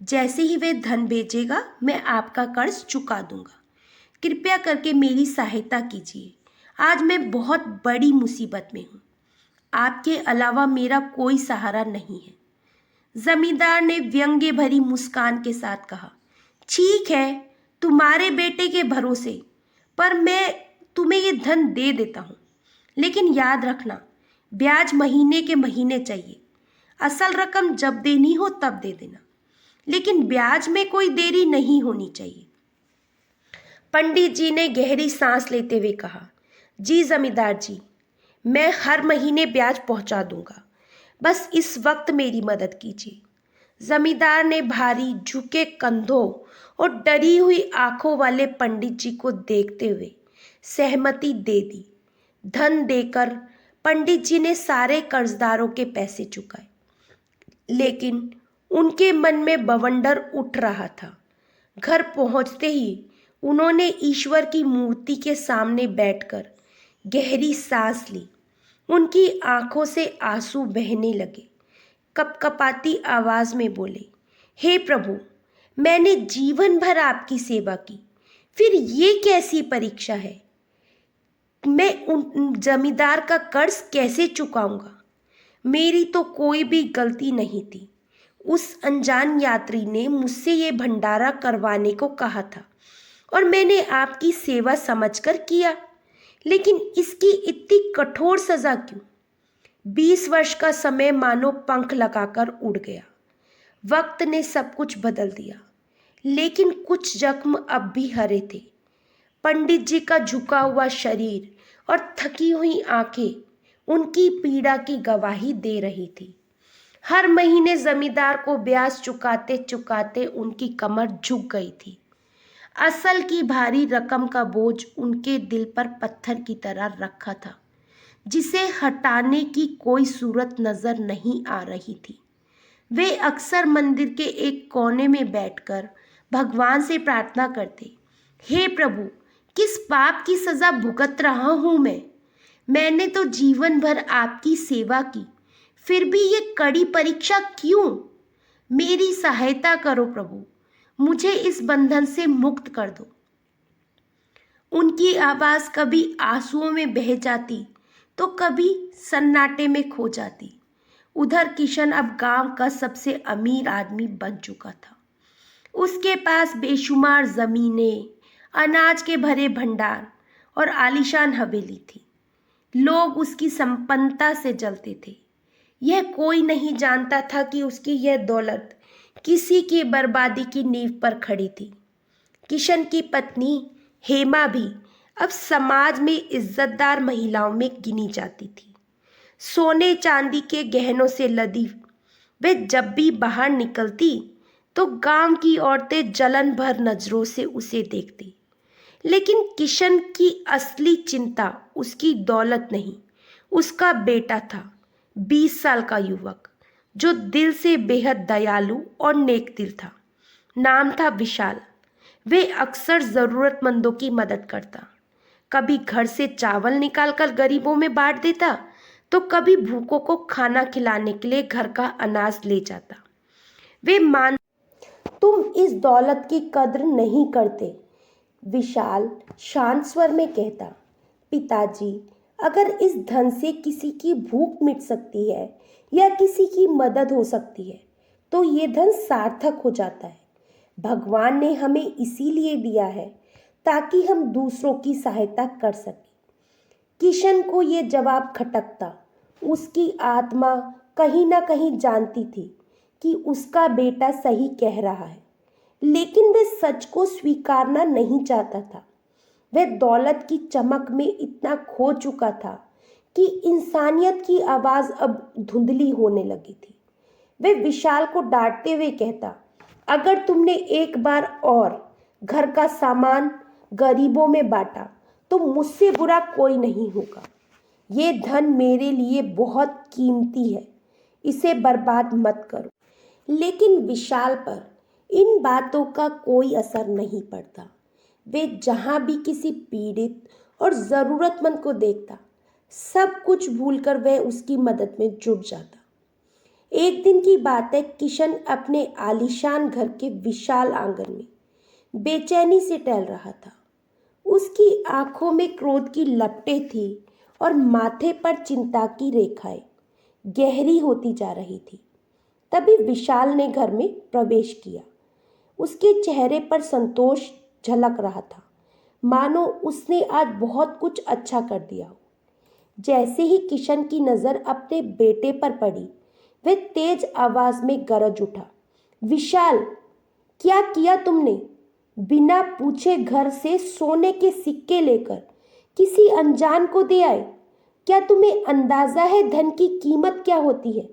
जैसे ही वे धन भेजेगा मैं आपका कर्ज चुका दूंगा। कृपया करके मेरी सहायता कीजिए, आज मैं बहुत बड़ी मुसीबत में हूँ। आपके अलावा मेरा कोई सहारा नहीं है। जमींदार ने व्यंग्य भरी मुस्कान के साथ कहा, ठीक है, तुम्हारे बेटे के भरोसे, पर मैं तुम्हें ये धन दे देता हूँ, लेकिन याद रखना, ब्याज महीने के महीने चाहिए। असल रकम जब देनी हो तब दे देना, लेकिन ब्याज में कोई देरी नहीं होनी चाहिए। पंडित जी ने गहरी सांस लेते हुए कहा, जी जमींदार जी, मैं हर महीने ब्याज पहुंचा दूंगा, बस इस वक्त मेरी मदद कीजिए। जमींदार ने भारी झुके कंधों और डरी हुई आंखों वाले पंडित जी को देखते हुए सहमति दे दी। धन देकर पंडित जी ने सारे कर्जदारों के पैसे चुकाए। लेकिन उनके मन में बवंडर उठ रहा था। घर पहुंचते ही उन्होंने ईश्वर की मूर्ति के सामने बैठकर गहरी सांस ली। उनकी आंखों से आंसू बहने लगे। कपकपाती आवाज में बोले, हे प्रभु, मैंने जीवन भर आपकी सेवा की, फिर ये कैसी परीक्षा है? मैं उन जमींदार का कर्ज कैसे चुकाऊंगा? मेरी तो कोई भी गलती नहीं थी। उस अनजान यात्री ने मुझसे ये भंडारा करवाने को कहा था और मैंने आपकी सेवा समझकर किया, लेकिन इसकी इतनी कठोर सजा क्यों? 20 वर्ष का समय मानो पंख लगाकर उड़ गया। वक्त ने सब कुछ बदल दिया, लेकिन कुछ जख्म अब भी हरे थे। पंडित जी का झुका हुआ शरीर और थकी हुई आंखें उनकी पीड़ा की गवाही दे रही थी। हर महीने जमींदार को ब्याज चुकाते चुकाते उनकी कमर झुक गई थी। असल की भारी रकम का बोझ उनके दिल पर पत्थर की तरह रखा था, जिसे हटाने की कोई सूरत नजर नहीं आ रही थी। वे अक्सर मंदिर के एक कोने में बैठकर भगवान से प्रार्थना करते, हे प्रभु, किस पाप की सजा भुगत रहा हूं मैं? मैंने तो जीवन भर आपकी सेवा की, फिर भी ये कड़ी परीक्षा क्यों? मेरी सहायता करो प्रभु, मुझे इस बंधन से मुक्त कर दो। उनकी आवाज कभी आंसुओं में बह जाती तो कभी सन्नाटे में खो जाती। उधर किशन अब गांव का सबसे अमीर आदमी बन चुका था। उसके पास बेशुमार जमीनें, अनाज के भरे भंडार और आलीशान हवेली थी। लोग उसकी संपन्नता से जलते थे। यह कोई नहीं जानता था कि उसकी यह दौलत किसी की बर्बादी की नींव पर खड़ी थी। किशन की पत्नी हेमा भी अब समाज में इज्जतदार महिलाओं में गिनी जाती थी। सोने चांदी के गहनों से लदी वे जब भी बाहर निकलती तो गांव की औरतें जलन भर नजरों से उसे देखती। लेकिन किशन की असली चिंता उसकी दौलत नहीं, उसका बेटा था, 20 साल का युवक जो दिल से बेहद दयालु और नेक दिल था। नाम था विशाल। वे अक्सर ज़रूरतमंदों की मदद करता। कभी घर से चावल निकालकर गरीबों में बांट देता, तो कभी भूखों को खाना खिलाने के लिए घर का अनाज ले जाता। वे मान तुम इस दौलत की कद्र नहीं करते, विशाल शांत स्वर में कहता। पिताजी, अगर इस धन से किसी की भूख मिट सकती है या किसी की मदद हो सकती है तो ये धन सार्थक हो जाता है। भगवान ने हमें इसीलिए दिया है ताकि हम दूसरों की सहायता कर सकें। किशन को ये जवाब खटकता। उसकी आत्मा कहीं ना कहीं जानती थी कि उसका बेटा सही कह रहा है, लेकिन वह सच को स्वीकारना नहीं चाहता था। वह दौलत की चमक में इतना खो चुका था कि इंसानियत की आवाज़ अब धुंधली होने लगी थी। वह विशाल को डांटते हुए कहता, अगर तुमने एक बार और घर का सामान गरीबों में बांटा तो मुझसे बुरा कोई नहीं होगा। ये धन मेरे लिए बहुत कीमती है, इसे बर्बाद मत करो। लेकिन विशाल पर इन बातों का कोई असर नहीं पड़ता। वे जहाँ भी किसी पीड़ित और ज़रूरतमंद को देखता, सब कुछ भूलकर वह उसकी मदद में जुट जाता। एक दिन की बात है, किशन अपने आलीशान घर के विशाल आंगन में बेचैनी से टहल रहा था। उसकी आंखों में क्रोध की लपटें थी और माथे पर चिंता की रेखाएं गहरी होती जा रही थी। तभी विशाल ने घर में प्रवेश किया। उसके चेहरे पर संतोष झलक रहा था, मानो उसने आज बहुत कुछ अच्छा कर दिया हो। जैसे ही किशन की नज़र अपने बेटे पर पड़ी, वह तेज आवाज में गरज उठा, विशाल, क्या किया तुमने? बिना पूछे घर से सोने के सिक्के लेकर किसी अनजान को दे आए। क्या तुम्हें अंदाजा है धन की कीमत क्या होती है?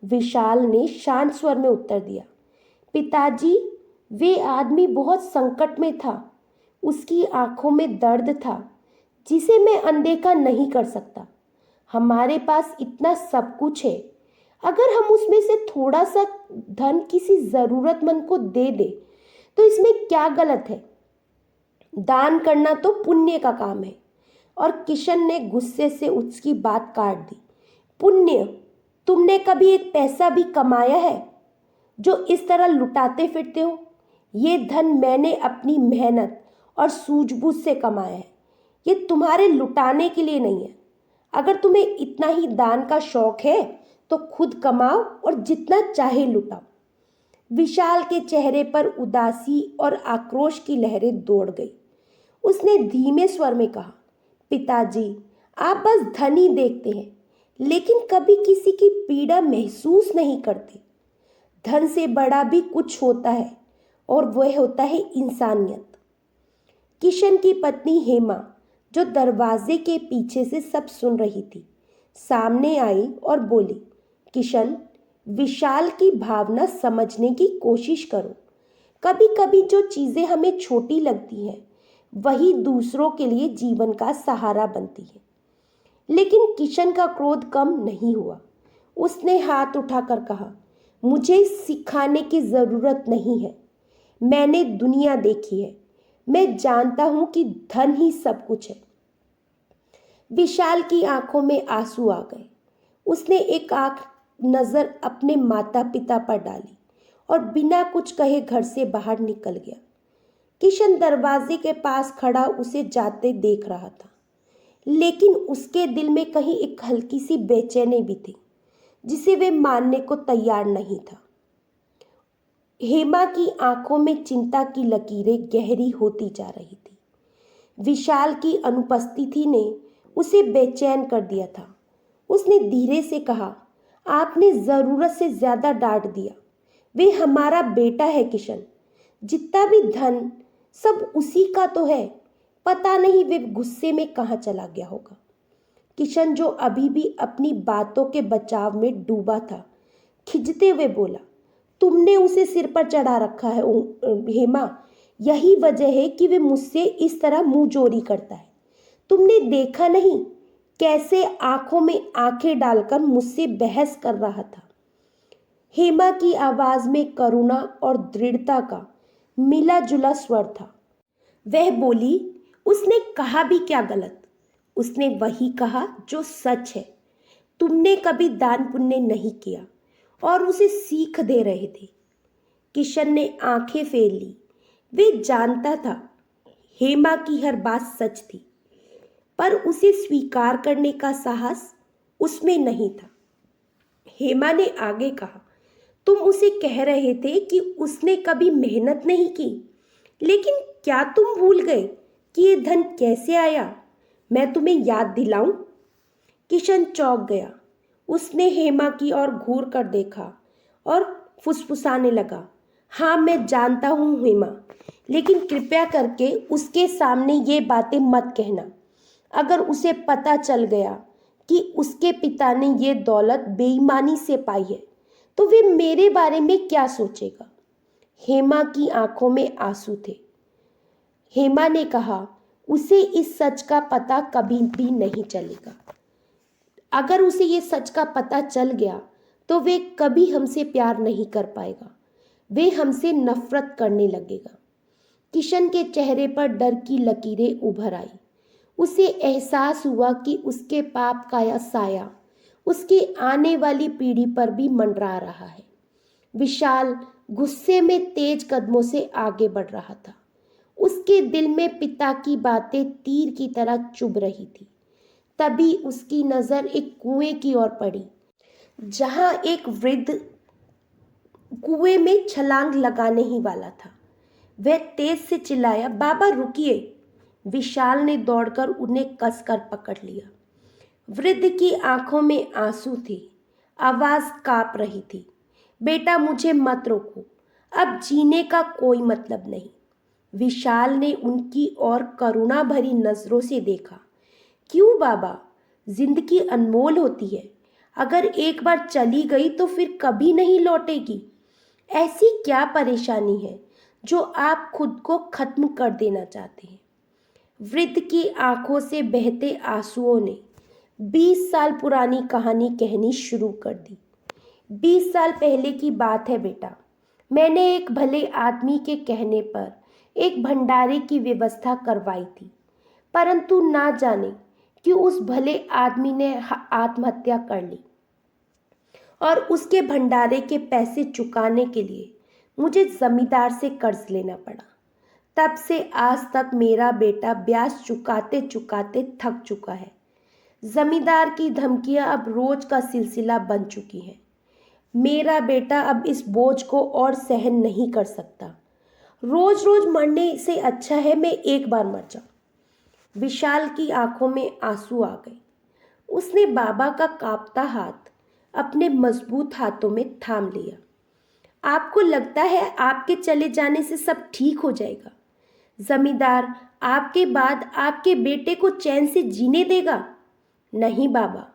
विशाल ने शांत स्वर में उत्तर दिया, पिताजी, वे आदमी बहुत संकट में था। उसकी आंखों में दर्द था जिसे मैं अनदेखा नहीं कर सकता। हमारे पास इतना सब कुछ है, अगर हम उसमें से थोड़ा सा धन किसी ज़रूरतमंद को दे दे तो इसमें क्या गलत है? दान करना तो पुण्य का काम है। और किशन ने गुस्से से उसकी बात काट दी। पुण्य? तुमने कभी एक पैसा भी कमाया है जो इस तरह लुटाते फिरते हो? ये धन मैंने अपनी मेहनत और सूझबूझ से कमाया है। ये तुम्हारे लुटाने के लिए नहीं है। अगर तुम्हें इतना ही दान का शौक है तो खुद कमाओ और जितना चाहे लुटाओ। विशाल के चेहरे पर उदासी और आक्रोश की लहरें दौड़ गई। उसने धीमे स्वर में कहा, पिताजी, आप बस धन ही देखते हैं, लेकिन कभी किसी की पीड़ा महसूस नहीं करते। धन से बड़ा भी कुछ होता है और वह होता है इंसानियत। किशन की पत्नी हेमा, जो दरवाजे के पीछे से सब सुन रही थी, सामने आई और बोली, किशन, विशाल की भावना समझने की कोशिश करो। कभी कभी जो चीज़ें हमें छोटी लगती हैं वही दूसरों के लिए जीवन का सहारा बनती है। लेकिन किशन का क्रोध कम नहीं हुआ। उसने हाथ उठाकर कहा, मुझे सिखाने की ज़रूरत नहीं है। मैंने दुनिया देखी है। मैं जानता हूँ कि धन ही सब कुछ है। विशाल की आंखों में आंसू आ गए। उसने एक आंख नज़र अपने माता पिता पर डाली और बिना कुछ कहे घर से बाहर निकल गया। किशन दरवाजे के पास खड़ा उसे जाते देख रहा था, लेकिन उसके दिल में कहीं एक हल्की सी बेचैनी भी थी जिसे वे मानने को तैयार नहीं था। हेमा की आंखों में चिंता की लकीरें गहरी होती जा रही थी। विशाल की अनुपस्थिति ने उसे बेचैन कर दिया था। उसने धीरे से कहा, आपने ज़रूरत से ज़्यादा डांट दिया। वे हमारा बेटा है किशन। जितना भी धन सब उसी का तो है। पता नहीं वे गुस्से में कहाँ चला गया होगा। किशन, जो अभी भी अपनी बातों के बचाव में डूबा था, खिंचते हुए बोला, तुमने उसे सिर पर चढ़ा रखा है हेमा। यही वजह है कि वे मुझसे इस तरह मुंह जोरी करता है। तुमने देखा नहीं कैसे आंखों में आंखें डालकर मुझसे बहस कर रहा था। हेमा की आवाज में करुणा और दृढ़ता का मिला जुला स्वर था। वह बोली, उसने कहा भी क्या गलत? उसने वही कहा जो सच है। तुमने कभी दान पुण्य नहीं किया और उसे सीख दे रहे थे। किशन ने आंखें फेर ली। वे जानता था हेमा की हर बात सच थी, पर उसे स्वीकार करने का साहस उसमें नहीं था। हेमा ने आगे कहा, तुम उसे कह रहे थे कि उसने कभी मेहनत नहीं की, लेकिन क्या तुम भूल गए कि ये धन कैसे आया? मैं तुम्हें याद दिलाऊं? किशन चौंक गया। उसने हेमा की ओर घूर कर देखा और फुसफुसाने लगा, हाँ मैं जानता हूँ हेमा, लेकिन कृपया करके उसके सामने ये बातें मत कहना। अगर उसे पता चल गया कि उसके पिता ने ये दौलत बेईमानी से पाई है तो वे मेरे बारे में क्या सोचेगा? हेमा की आंखों में आंसू थे। हेमा ने कहा, उसे इस सच का पता कभी भी नहीं चलेगा। अगर उसे ये सच का पता चल गया तो वे कभी हमसे प्यार नहीं कर पाएगा। वे हमसे नफरत करने लगेगा। किशन के चेहरे पर डर की लकीरें उभर आई। उसे एहसास हुआ कि उसके पाप का यह साया उसकी आने वाली पीढ़ी पर भी मंडरा रहा है। विशाल गुस्से में तेज कदमों से आगे बढ़ रहा था। उसके दिल में पिता की बातें तीर की तरह चुभ रही थी। तभी उसकी नज़र एक कुएं की ओर पड़ी, जहां एक वृद्ध कुएं में छलांग लगाने ही वाला था। वह तेज से चिल्लाया, बाबा रुकिए। विशाल ने दौड़कर उन्हें कसकर पकड़ लिया। वृद्ध की आंखों में आंसू थे, आवाज कांप रही थी, बेटा मुझे मत रोको, अब जीने का कोई मतलब नहीं। विशाल ने उनकी ओर करुणा भरी नजरों से देखा। क्यों बाबा, जिंदगी अनमोल होती है। अगर एक बार चली गई तो फिर कभी नहीं लौटेगी। ऐसी क्या परेशानी है जो आप खुद को खत्म कर देना चाहते हैं? वृद्ध की आंखों से बहते आंसुओं ने 20 साल पुरानी कहानी कहनी शुरू कर दी। 20 साल पहले की बात है बेटा। मैंने एक भले आदमी के कहने पर एक भंडारे की व्यवस्था करवाई थी, परंतु ना जाने कि उस भले आदमी ने आत्महत्या कर ली और उसके भंडारे के पैसे चुकाने के लिए मुझे जमींदार से कर्ज लेना पड़ा। तब से आज तक मेरा बेटा ब्याज चुकाते चुकाते थक चुका है। जमींदार की धमकियां अब रोज का सिलसिला बन चुकी हैं। मेरा बेटा अब इस बोझ को और सहन नहीं कर सकता। रोज रोज मरने से अच्छा है मैं एक बार मर जाऊं। विशाल की आंखों में आंसू आ गए। उसने बाबा का कांपता हाथ अपने मजबूत हाथों में थाम लिया। आपको लगता है आपके चले जाने से सब ठीक हो जाएगा? जमींदार आपके बाद आपके बेटे को चैन से जीने देगा? नहीं बाबा,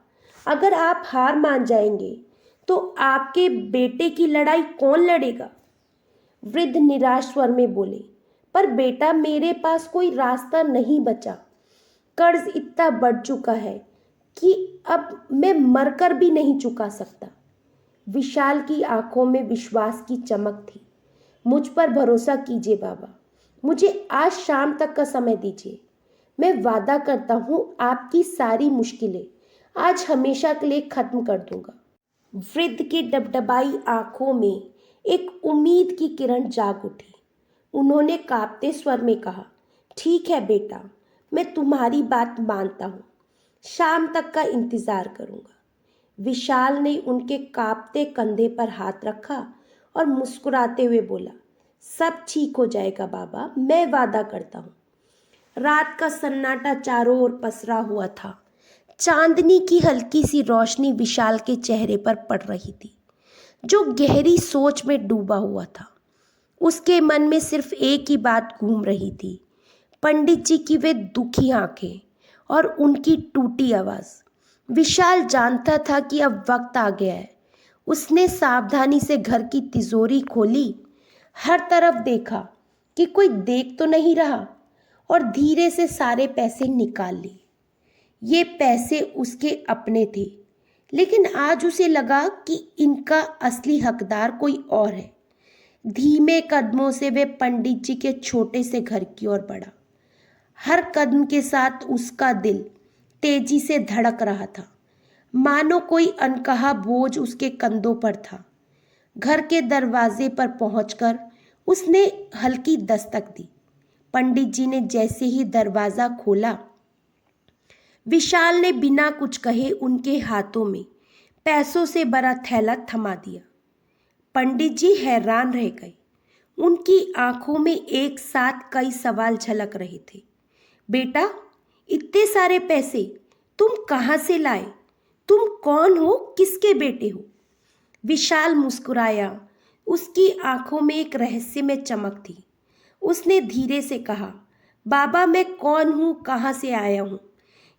अगर आप हार मान जाएंगे तो आपके बेटे की लड़ाई कौन लड़ेगा? वृद्ध निराश स्वर में बोले, पर बेटा मेरे पास कोई रास्ता नहीं बचा। कर्ज इतना बढ़ चुका है कि अब मैं मरकर भी नहीं चुका सकता। विशाल की आंखों में विश्वास की चमक थी। मुझ पर भरोसा कीजिए बाबा, मुझे आज शाम तक का समय दीजिए। मैं वादा करता हूँ आपकी सारी मुश्किलें आज हमेशा के लिए खत्म कर दूंगा। वृद्ध की डबडबाई आंखों में एक उम्मीद की किरण जाग उठी। उन्होंने कांपते स्वर में कहा, ठीक है बेटा, मैं तुम्हारी बात मानता हूँ। शाम तक का इंतजार करूंगा। विशाल ने उनके कांपते कंधे पर हाथ रखा और मुस्कुराते हुए बोला, सब ठीक हो जाएगा बाबा, मैं वादा करता हूँ। रात का सन्नाटा चारों ओर पसरा हुआ था। चांदनी की हल्की सी रोशनी विशाल के चेहरे पर पड़ रही थी, जो गहरी सोच में डूबा हुआ था। उसके मन में सिर्फ एक ही बात घूम रही थी, पंडित जी की वे दुखी आंखें और उनकी टूटी आवाज़। विशाल जानता था कि अब वक्त आ गया है। उसने सावधानी से घर की तिजोरी खोली, हर तरफ देखा कि कोई देख तो नहीं रहा और धीरे से सारे पैसे निकाल लिए। ये पैसे उसके अपने थे, लेकिन आज उसे लगा कि इनका असली हकदार कोई और है। धीमे कदमों से वे पंडित जी के छोटे से घर की ओर बढ़ा। हर कदम के साथ उसका दिल तेजी से धड़क रहा था, मानो कोई अनकहा बोझ उसके कंधों पर था। घर के दरवाजे पर पहुंचकर उसने हल्की दस्तक दी। पंडित जी ने जैसे ही दरवाज़ा खोला, विशाल ने बिना कुछ कहे उनके हाथों में पैसों से भरा थैला थमा दिया। पंडित जी हैरान रह गए। उनकी आंखों में एक साथ कई सवाल झलक रहे थे। बेटा, इतने सारे पैसे तुम कहाँ से लाए? तुम कौन हो? किसके बेटे हो? विशाल मुस्कुराया। उसकी आंखों में एक रहस्यमय चमक थी। उसने धीरे से कहा, बाबा मैं कौन हूँ, कहाँ से आया हूँ,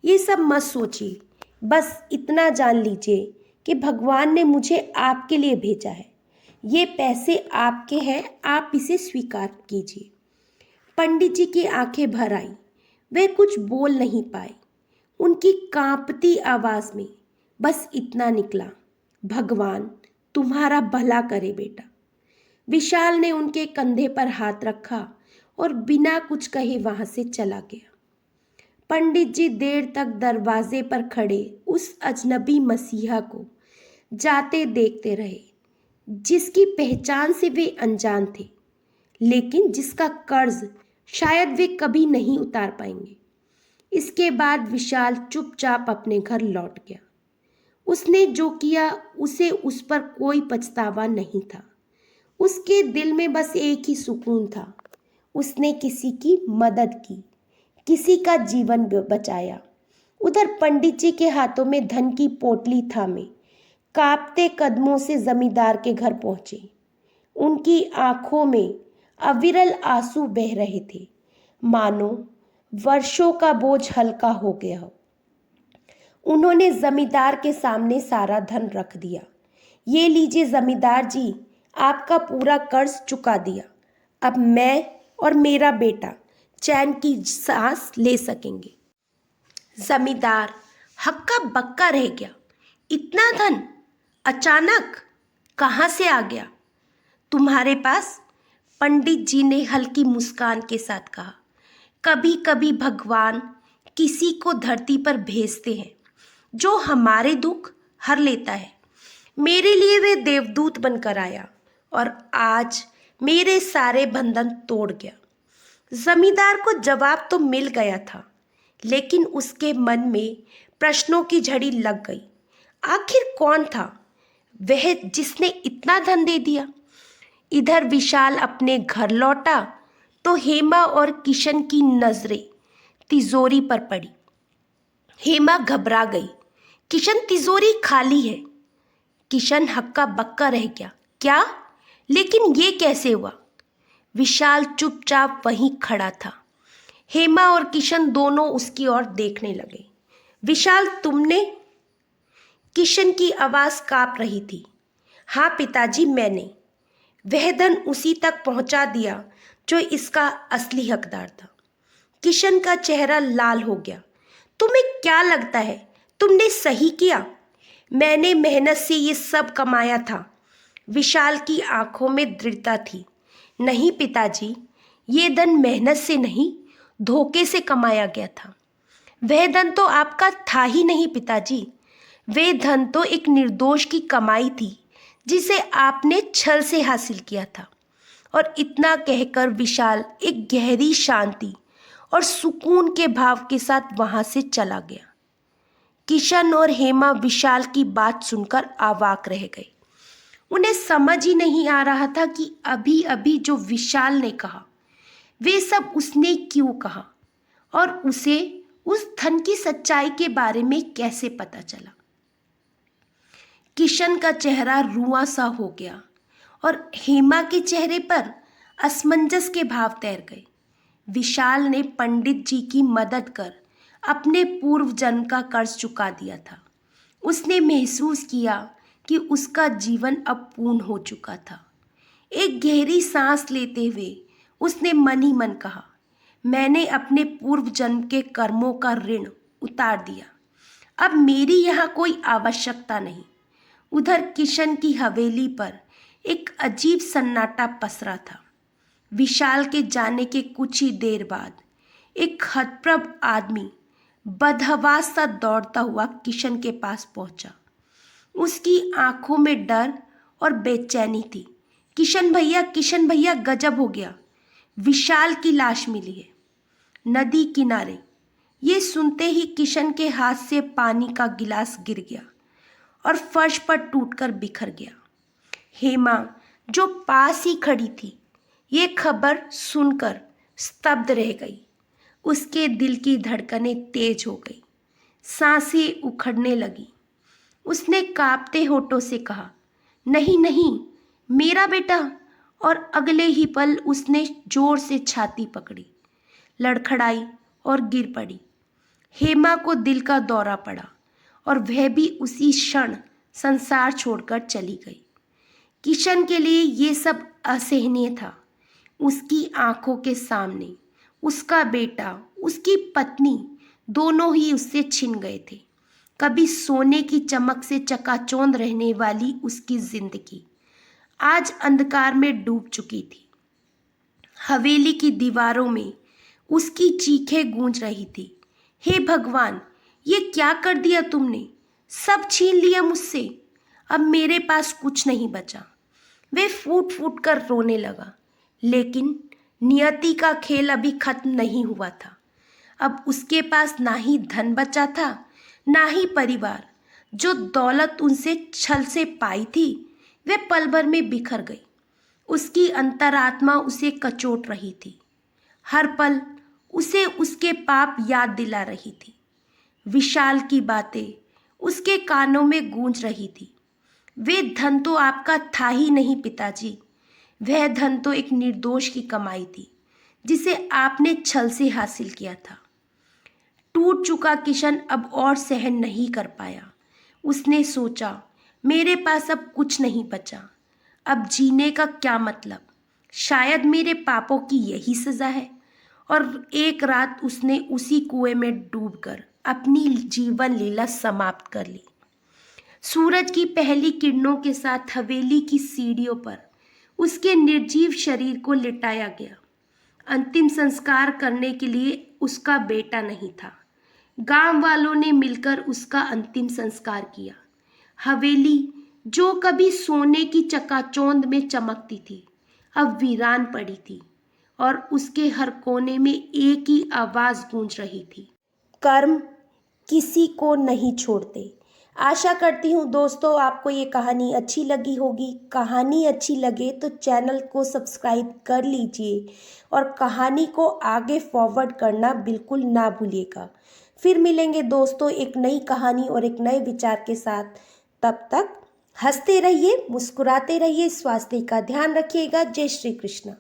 ये सब मत सोचिए। बस इतना जान लीजिए कि भगवान ने मुझे आपके लिए भेजा है। ये पैसे आपके हैं, आप इसे स्वीकार कीजिए। पंडित जी की आंखें भर आई। वे कुछ बोल नहीं पाए। उनकी कांपती आवाज में बस इतना निकला, भगवान तुम्हारा भला करे बेटा। विशाल ने उनके कंधे पर हाथ रखा और बिना कुछ कहे वहां से चला गया। पंडित जी देर तक दरवाजे पर खड़े उस अजनबी मसीहा को जाते देखते रहे, जिसकी पहचान से वे अनजान थे, लेकिन जिसका कर्ज शायद वे कभी नहीं उतार पाएंगे। इसके बाद विशाल चुपचाप अपने घर लौट गया। उसने जो किया उसे उस पर कोई पछतावा नहीं था। उसके दिल में बस एक ही सुकून था, उसने किसी की मदद की, किसी का जीवन बचाया। उधर पंडित जी के हाथों में धन की पोटली थामे कांपते कदमों से जमींदार के घर पहुंचे। उनकी आंखों में अविरल आंसू बह रहे थे, मानो वर्षों का बोझ हल्का हो गया हो। उन्होंने जमींदार के सामने सारा धन रख दिया। ये लीजिए जमींदार जी, आपका पूरा कर्ज चुका दिया। अब मैं और मेरा बेटा चैन की सांस ले सकेंगे। जमींदार हक्का बक्का रह गया। इतना धन अचानक? कहाँ से आ गया तुम्हारे पास? पंडित जी ने हल्की मुस्कान के साथ कहा। कभी कभी भगवान किसी को धरती पर भेजते हैं जो हमारे दुख हर लेता है। मेरे लिए वे देवदूत बनकर आया और आज मेरे सारे बंधन तोड़ गया। जमींदार को जवाब तो मिल गया था, लेकिन उसके मन में प्रश्नों की झड़ी लग गई। आखिर कौन था वह जिसने इतना धन दे दिया? इधर विशाल अपने घर लौटा तो हेमा और किशन की नजरें तिजोरी पर पड़ी। हेमा घबरा गई। किशन, तिजोरी खाली है। किशन हक्का बक्का रह गया। क्या? लेकिन ये कैसे हुआ? विशाल चुपचाप वहीं खड़ा था। हेमा और किशन दोनों उसकी ओर देखने लगे। विशाल, तुमने? किशन की आवाज कांप रही थी। हाँ पिताजी, मैंने। वह धन उसी तक पहुंचा दिया जो इसका असली हकदार था। किशन का चेहरा लाल हो गया। तुम्हें क्या लगता है तुमने सही किया? मैंने मेहनत से ये सब कमाया था। विशाल की आंखों में दृढ़ता थी। नहीं पिताजी, ये धन मेहनत से नहीं, धोखे से कमाया गया था। वह धन तो आपका था ही नहीं पिताजी। वह धन तो एक निर्दोष की कमाई थी जिसे आपने छल से हासिल किया था। और इतना कहकर विशाल एक गहरी शांति और सुकून के भाव के साथ वहां से चला गया। किशन और हेमा विशाल की बात सुनकर अवाक रह गए। उन्हें समझ ही नहीं आ रहा था कि अभी अभी जो विशाल ने कहा वे सब उसने क्यों कहा और उसे उस धन की सच्चाई के बारे में कैसे पता चला। किशन का चेहरा रुआं सा हो गया और हेमा के चेहरे पर असमंजस के भाव तैर गए। विशाल ने पंडित जी की मदद कर अपने पूर्व जन्म का कर्ज चुका दिया था। उसने महसूस किया कि उसका जीवन अब पूर्ण हो चुका था। एक गहरी सांस लेते हुए उसने मन ही मन कहा, मैंने अपने पूर्व जन्म के कर्मों का ऋण उतार दिया। अब मेरी यहाँ कोई आवश्यकता नहीं। उधर किशन की हवेली पर एक अजीब सन्नाटा पसरा था। विशाल के जाने के कुछ ही देर बाद एक हतप्रभ आदमी बदहवास सा दौड़ता हुआ किशन के पास पहुंचा। उसकी आंखों में डर और बेचैनी थी। किशन भैया, गजब हो गया, विशाल की लाश मिली है नदी किनारे। ये सुनते ही किशन के हाथ से पानी का गिलास गिर गया और फर्श पर टूटकर बिखर गया। हेमा जो पास ही खड़ी थी, ये खबर सुनकर स्तब्ध रह गई। उसके दिल की धड़कनें तेज हो गई, सांसें उखड़ने लगी। उसने कांपते होठों से कहा, नहीं नहीं, मेरा बेटा। और अगले ही पल उसने जोर से छाती पकड़ी, लड़खड़ाई और गिर पड़ी। हेमा को दिल का दौरा पड़ा और वह भी उसी क्षण संसार छोड़कर चली गई। किशन के लिए ये सब असहनीय था। उसकी आंखों के सामने उसका बेटा, उसकी पत्नी दोनों ही उससे छिन गए थे। कभी सोने की चमक से चकाचौंध रहने वाली उसकी जिंदगी आज अंधकार में डूब चुकी थी। हवेली की दीवारों में उसकी चीखें गूंज रही थी, हे भगवान, ये क्या कर दिया तुमने? सब छीन लिया मुझसे। अब मेरे पास कुछ नहीं बचा। वे फूट फूट कर रोने लगा। लेकिन नियति का खेल अभी खत्म नहीं हुआ था। अब उसके पास ना ही धन बचा था, ना ही परिवार। जो दौलत उनसे छल से पाई थी वह पल भर में बिखर गई। उसकी अंतरात्मा उसे कचोट रही थी। हर पल उसे उसके पाप याद दिला रही थी। विशाल की बातें उसके कानों में गूंज रही थी। वे धन तो आपका था ही नहीं पिताजी। वह धन तो एक निर्दोष की कमाई थी जिसे आपने छल से हासिल किया था। टूट चुका किशन अब और सहन नहीं कर पाया। उसने सोचा, मेरे पास अब कुछ नहीं बचा। अब जीने का क्या मतलब? शायद मेरे पापों की यही सजा है। और एक रात उसने उसी कुएं में डूबकर अपनी जीवन लीला समाप्त कर ली। सूरज की पहली किरणों के साथ हवेली की सीढ़ियों पर उसके निर्जीव शरीर को लिटाया गया। अंतिम संस्कार करने के लिए उसका बेटा नहीं था। गांव वालों ने मिलकर उसका अंतिम संस्कार किया। हवेली जो कभी सोने की चकाचौंध में चमकती थी, अब वीरान पड़ी थी और उसके हर कोने में एक ही आवाज गूंज रही थी, कर्म किसी को नहीं छोड़ते। आशा करती हूँ दोस्तों आपको ये कहानी अच्छी लगी होगी। कहानी अच्छी लगे तो चैनल को सब्सक्राइब कर लीजिए और कहानी को आगे फॉरवर्ड करना बिल्कुल ना भूलिएगा। फिर मिलेंगे दोस्तों एक नई कहानी और एक नए विचार के साथ। तब तक हंसते रहिए, मुस्कुराते रहिए, स्वास्थ्य का ध्यान रखिएगा। जय श्री कृष्ण।